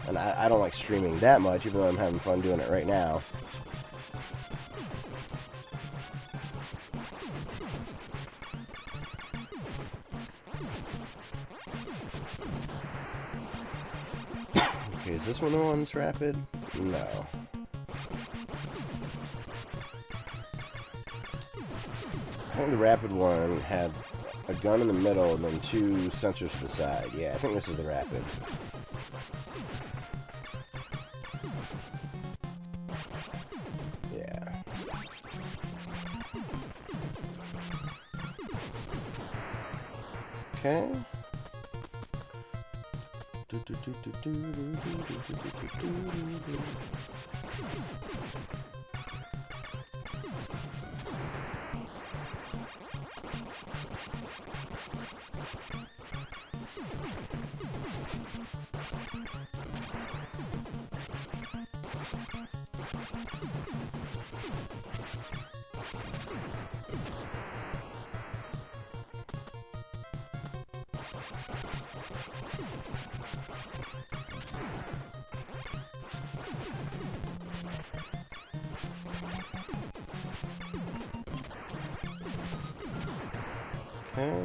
And I don't like streaming that much, even though I'm having fun doing it right now. Okay, is this one the one that's rapid? No. I think the rapid one had a gun in the middle and then 2 sensors to the side. Yeah, I think this is the rapid. Yeah. Okay. Okay.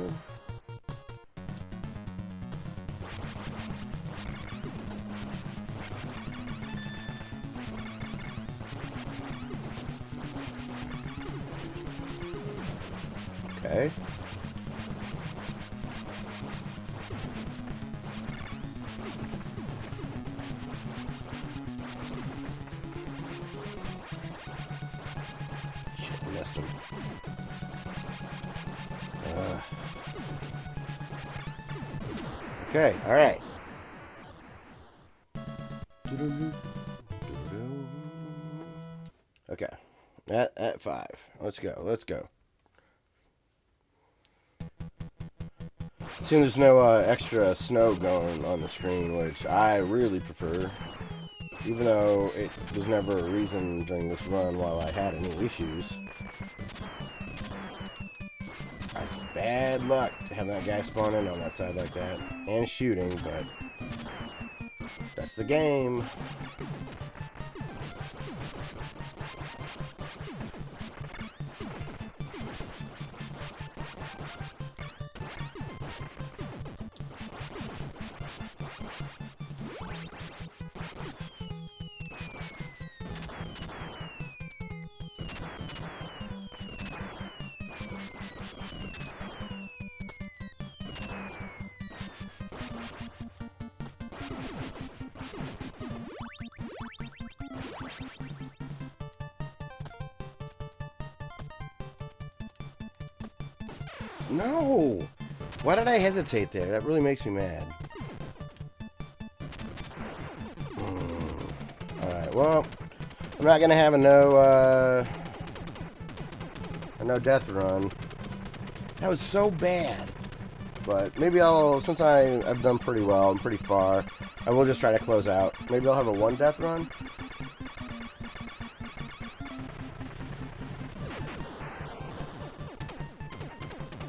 Okay. Shit, I missed him. Okay, alright. Okay. At 5. Let's go. Let's go. Seems there's no extra snow going on the screen, which I really prefer. Even though it was never a reason during this run while I had any issues. That's bad luck to have that guy spawn in on that side like that. And shooting, but that's the game. No! Why did I hesitate there? That really makes me mad. Alright, well, I'm not gonna have a no death run. That was so bad. But maybe since I've done pretty well, I'm pretty far, I will just try to close out. Maybe I'll have a 1 death run.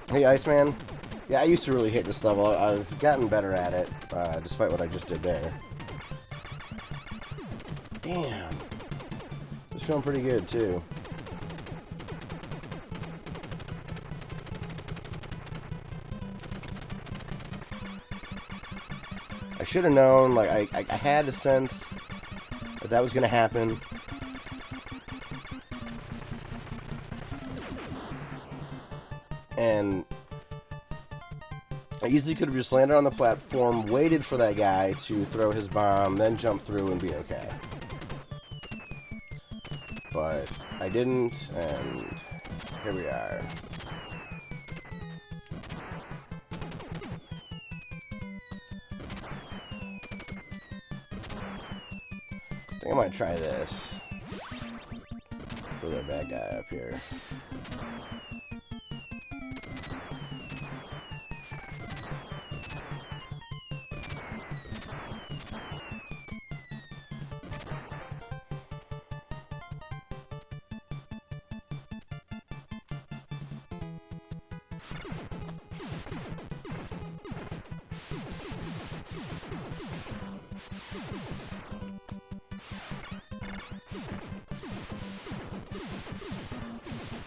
Hey, Iceman. Yeah, I used to really hate this level. I've gotten better at it, despite what I just did there. Damn. It's feeling pretty good, too. I should have known, like, I had a sense that was going to happen. And I easily could have just landed on the platform, waited for that guy to throw his bomb, then jump through and be okay. But I didn't, and here we are. I think I might try this. Throw that bad guy up here.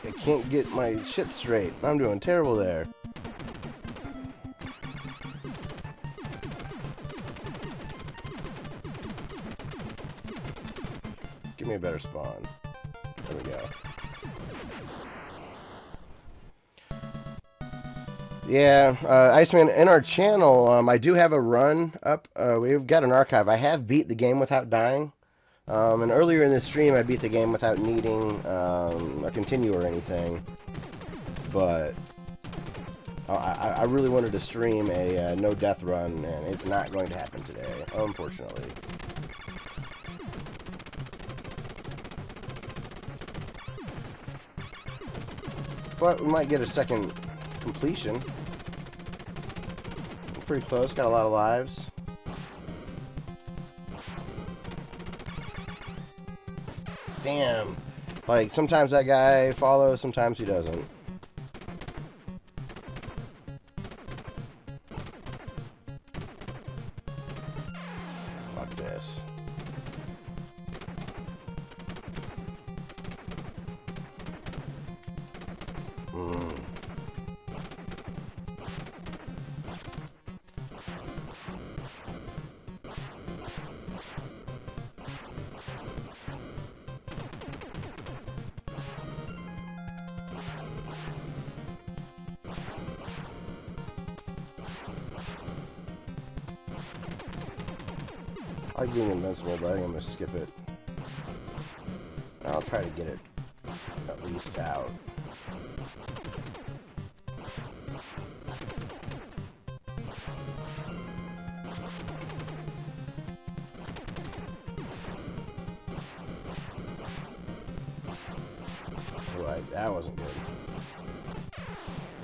I can't get my shit straight. I'm doing terrible there. Give me a better spawn. There we go. Yeah, Iceman, in our channel, I do have a run up. We've got an archive. I have beat the game without dying. And earlier in the stream, I beat the game without needing a continue or anything. But I really wanted to stream a no death run, and it's not going to happen today, unfortunately. But we might get a second completion. Pretty close, got a lot of lives. Damn. Like, sometimes that guy follows, sometimes he doesn't. Fuck this. I like being invincible, but I think I'm gonna skip it. I'll try to get it at least out. Right, that wasn't good.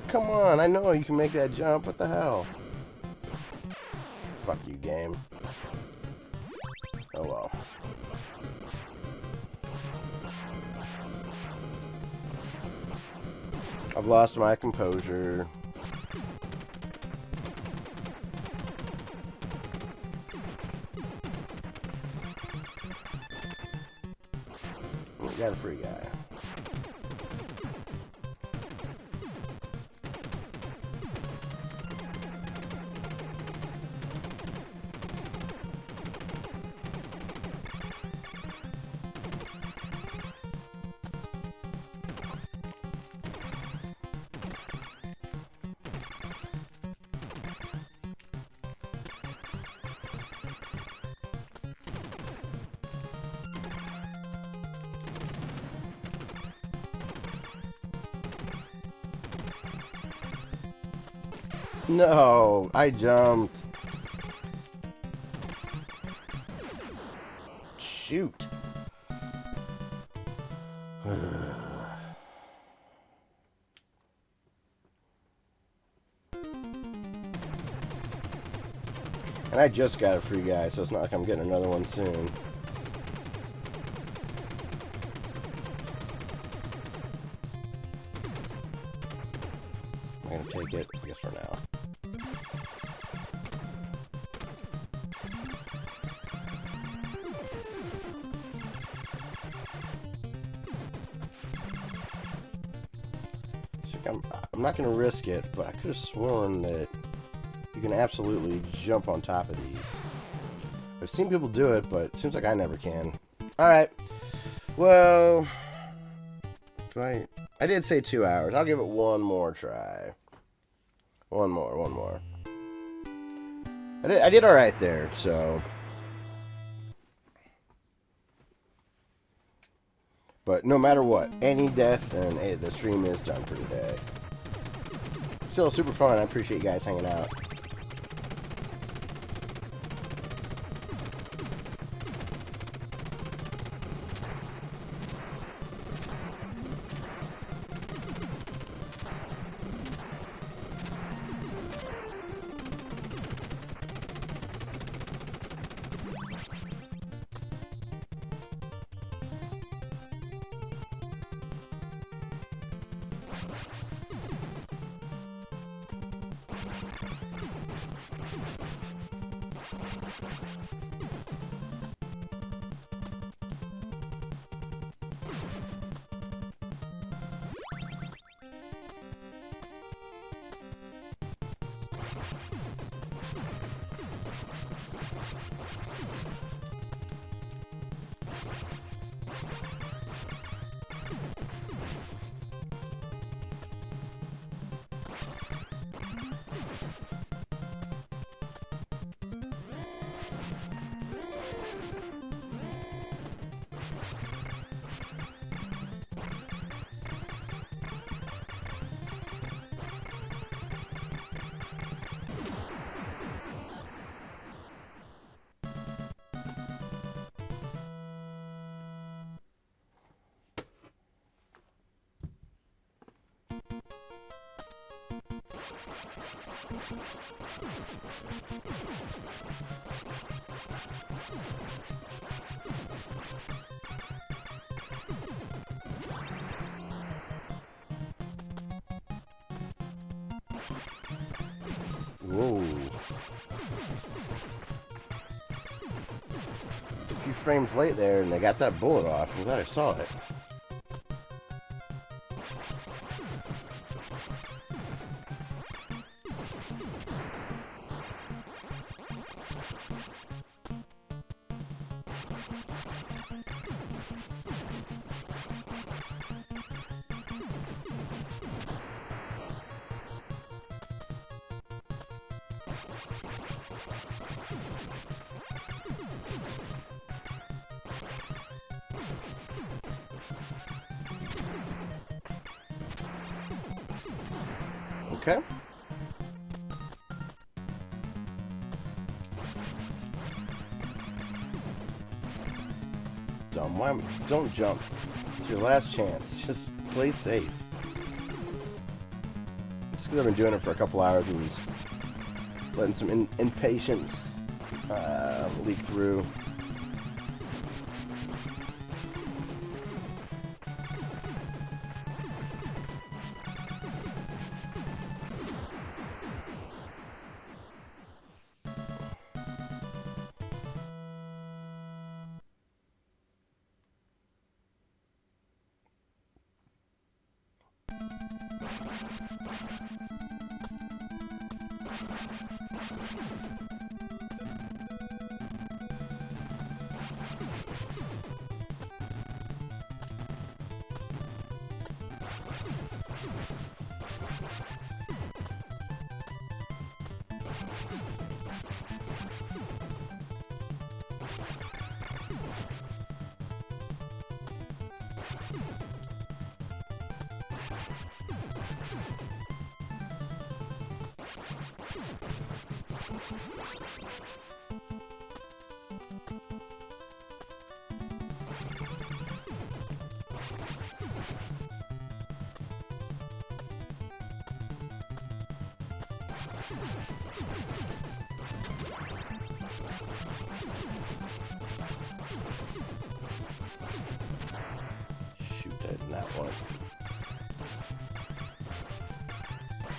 Come on, I know you can make that jump. What the hell? Fuck you, game. Oh well. I've lost my composure. We got a free guy. No, I jumped. Shoot. And I just got a free guy, so it's not like I'm getting another one soon. I'm gonna take it, I guess, for now. I'm not going to risk it, but I could have sworn that you can absolutely jump on top of these. I've seen people do it, but it seems like I never can. Alright. Well, I did say 2 hours. I'll give it one more try. One more. I did alright there, so. But no matter what, any death, and the stream is done for today. Still super fun. I appreciate you guys hanging out. Whoa. A few frames late there, and they got that bullet off. I'm glad I saw it. Okay. Don't jump. It's your last chance. Just play safe. Just because I've been doing it for a couple hours and just letting some impatience leak through. Shoot, I did not want.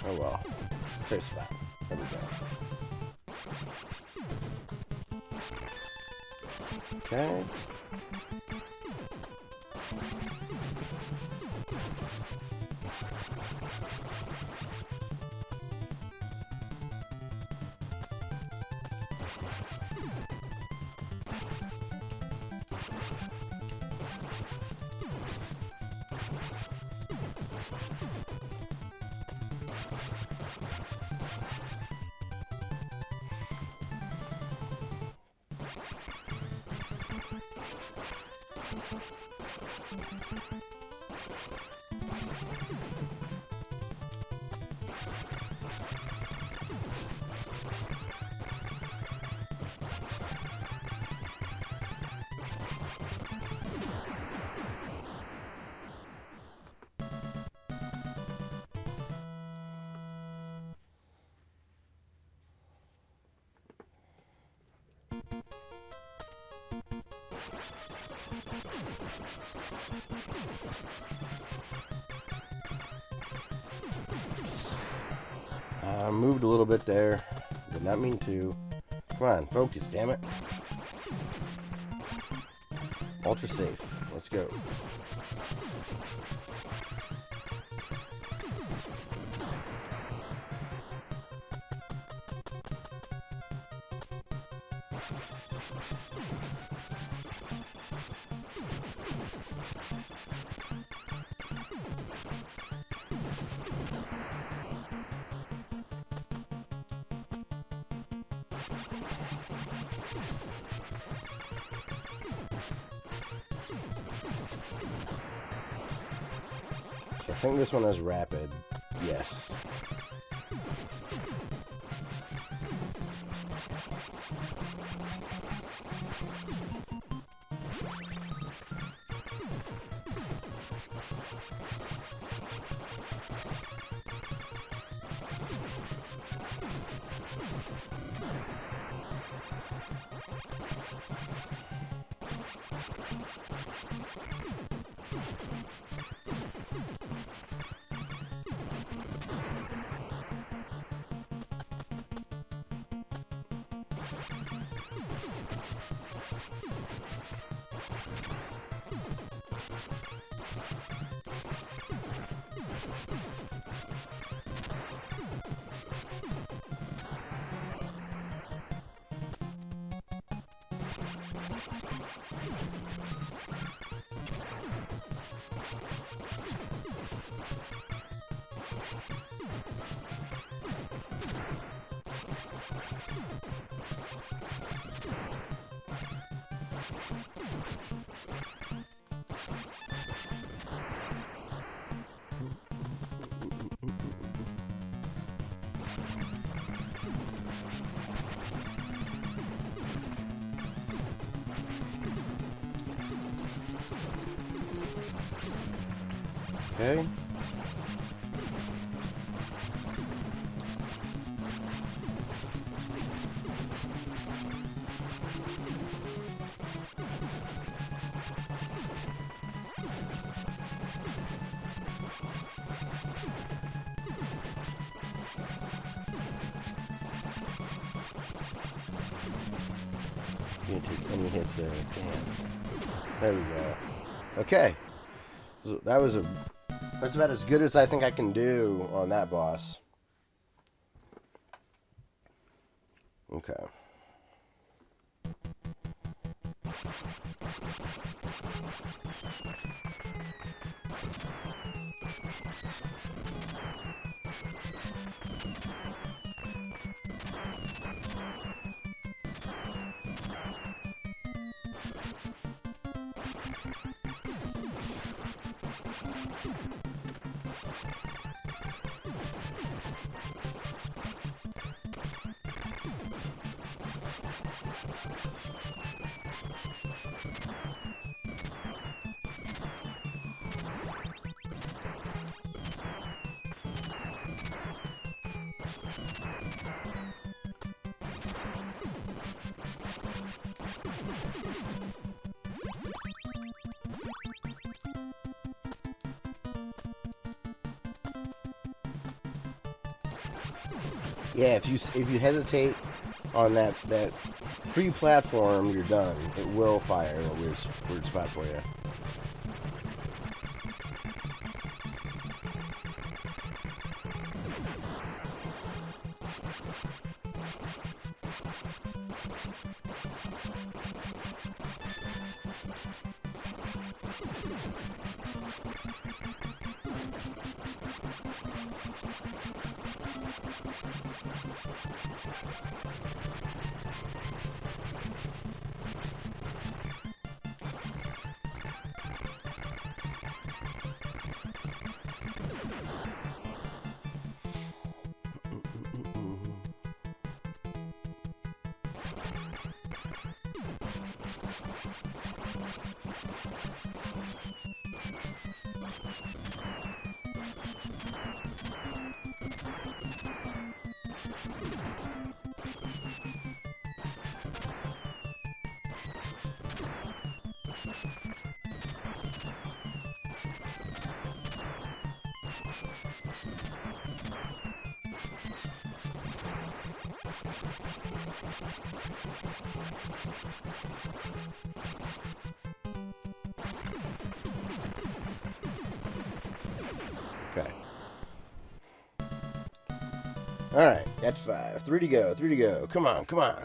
Oh well. Trace back. There we go. Okay. Moved a little bit there. Did not mean to. Come on, focus, damn it. Ultra safe. Let's go. I think this one has rapid. Yes. Okay. You didn't take any hits there. Damn. There we go. Okay. So that's about as good as I think I can do on that boss. Okay. Yeah, if you hesitate on that pre-platform, you're done. It will fire in a weird spot for you. Okay. Alright, that's 5. 3 to go, 3 to go. Come on, come on.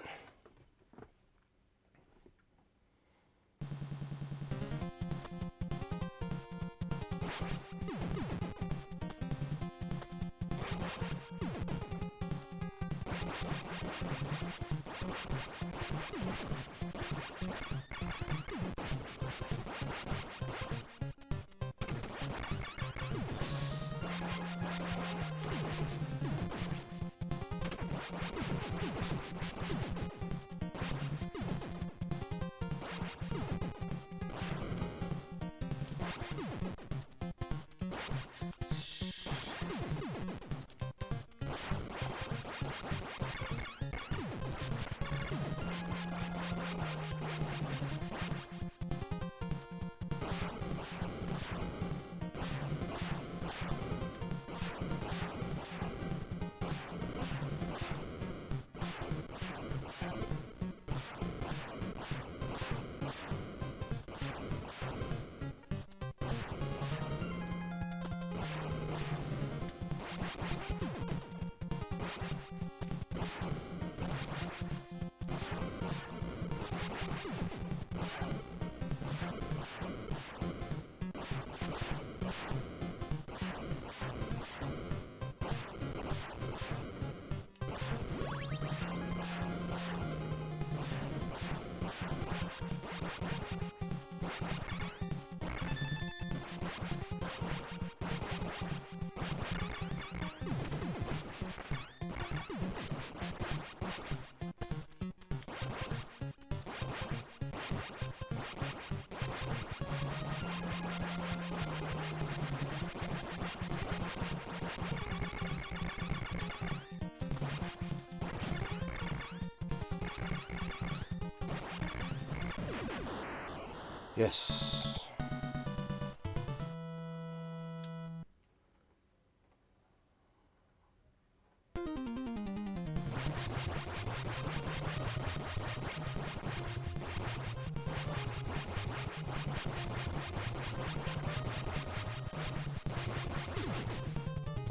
Yes.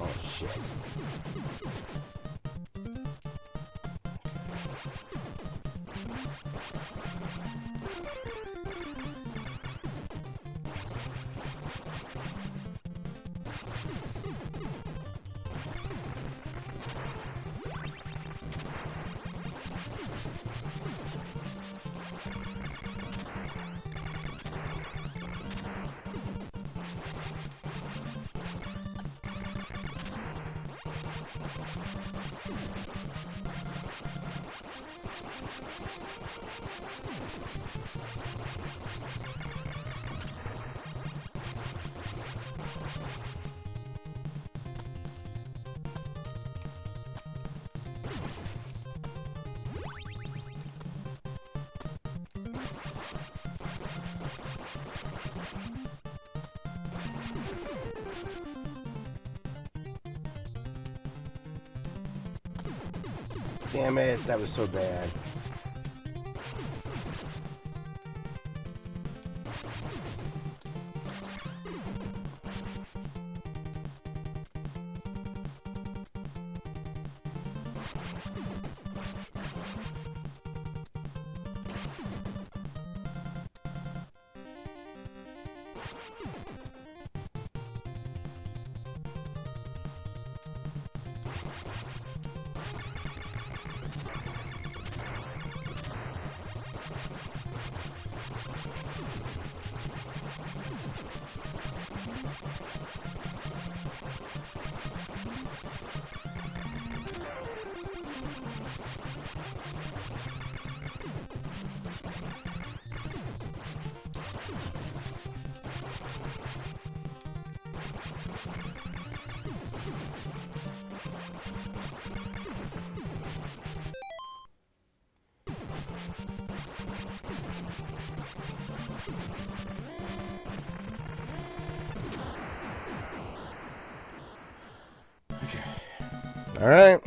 Oh, shit. Damn it, that was so bad. All right.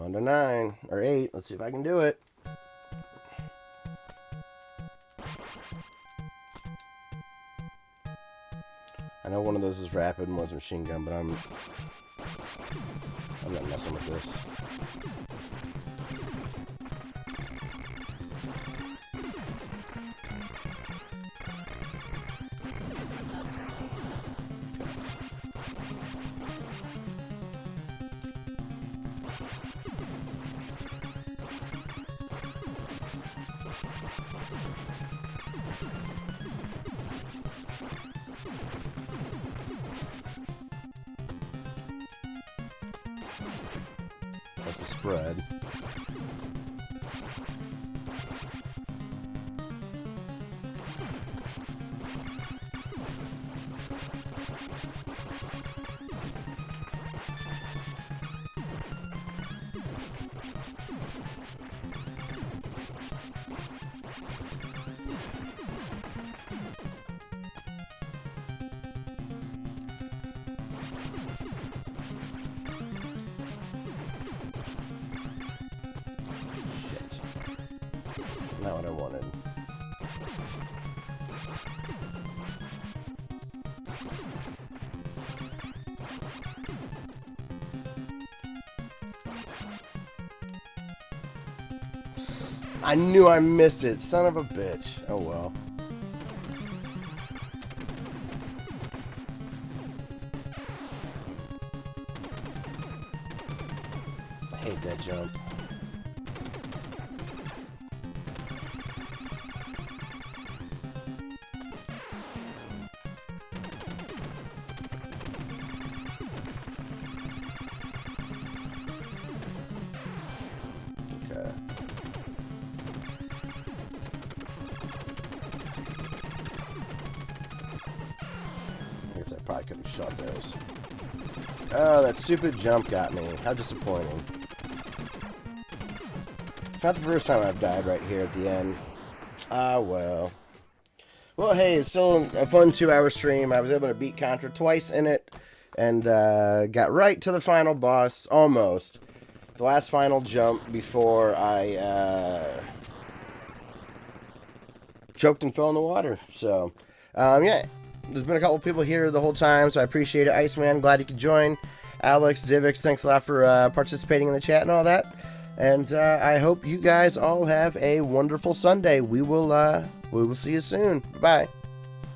On to 9 or 8. Let's see if I can do it. I know one of those is rapid and one's machine gun, but I'm not messing with this. That's a spread. Not what I wanted. I knew I missed it, son of a bitch. Oh well. I hate that jump. I probably could have shot those. Oh, that stupid jump got me. How disappointing. It's not the first time I've died right here at the end. Ah, well. Well, hey, it's still a fun 2-hour stream. I was able to beat Contra twice in it, and got right to the final boss, almost. The last final jump before I choked and fell in the water. So, yeah, there's been a couple people here the whole time, so I appreciate it. Iceman, glad you could join. Alex, Divix, thanks a lot for participating in the chat and all that. And I hope you guys all have a wonderful Sunday. We will see you soon. Bye.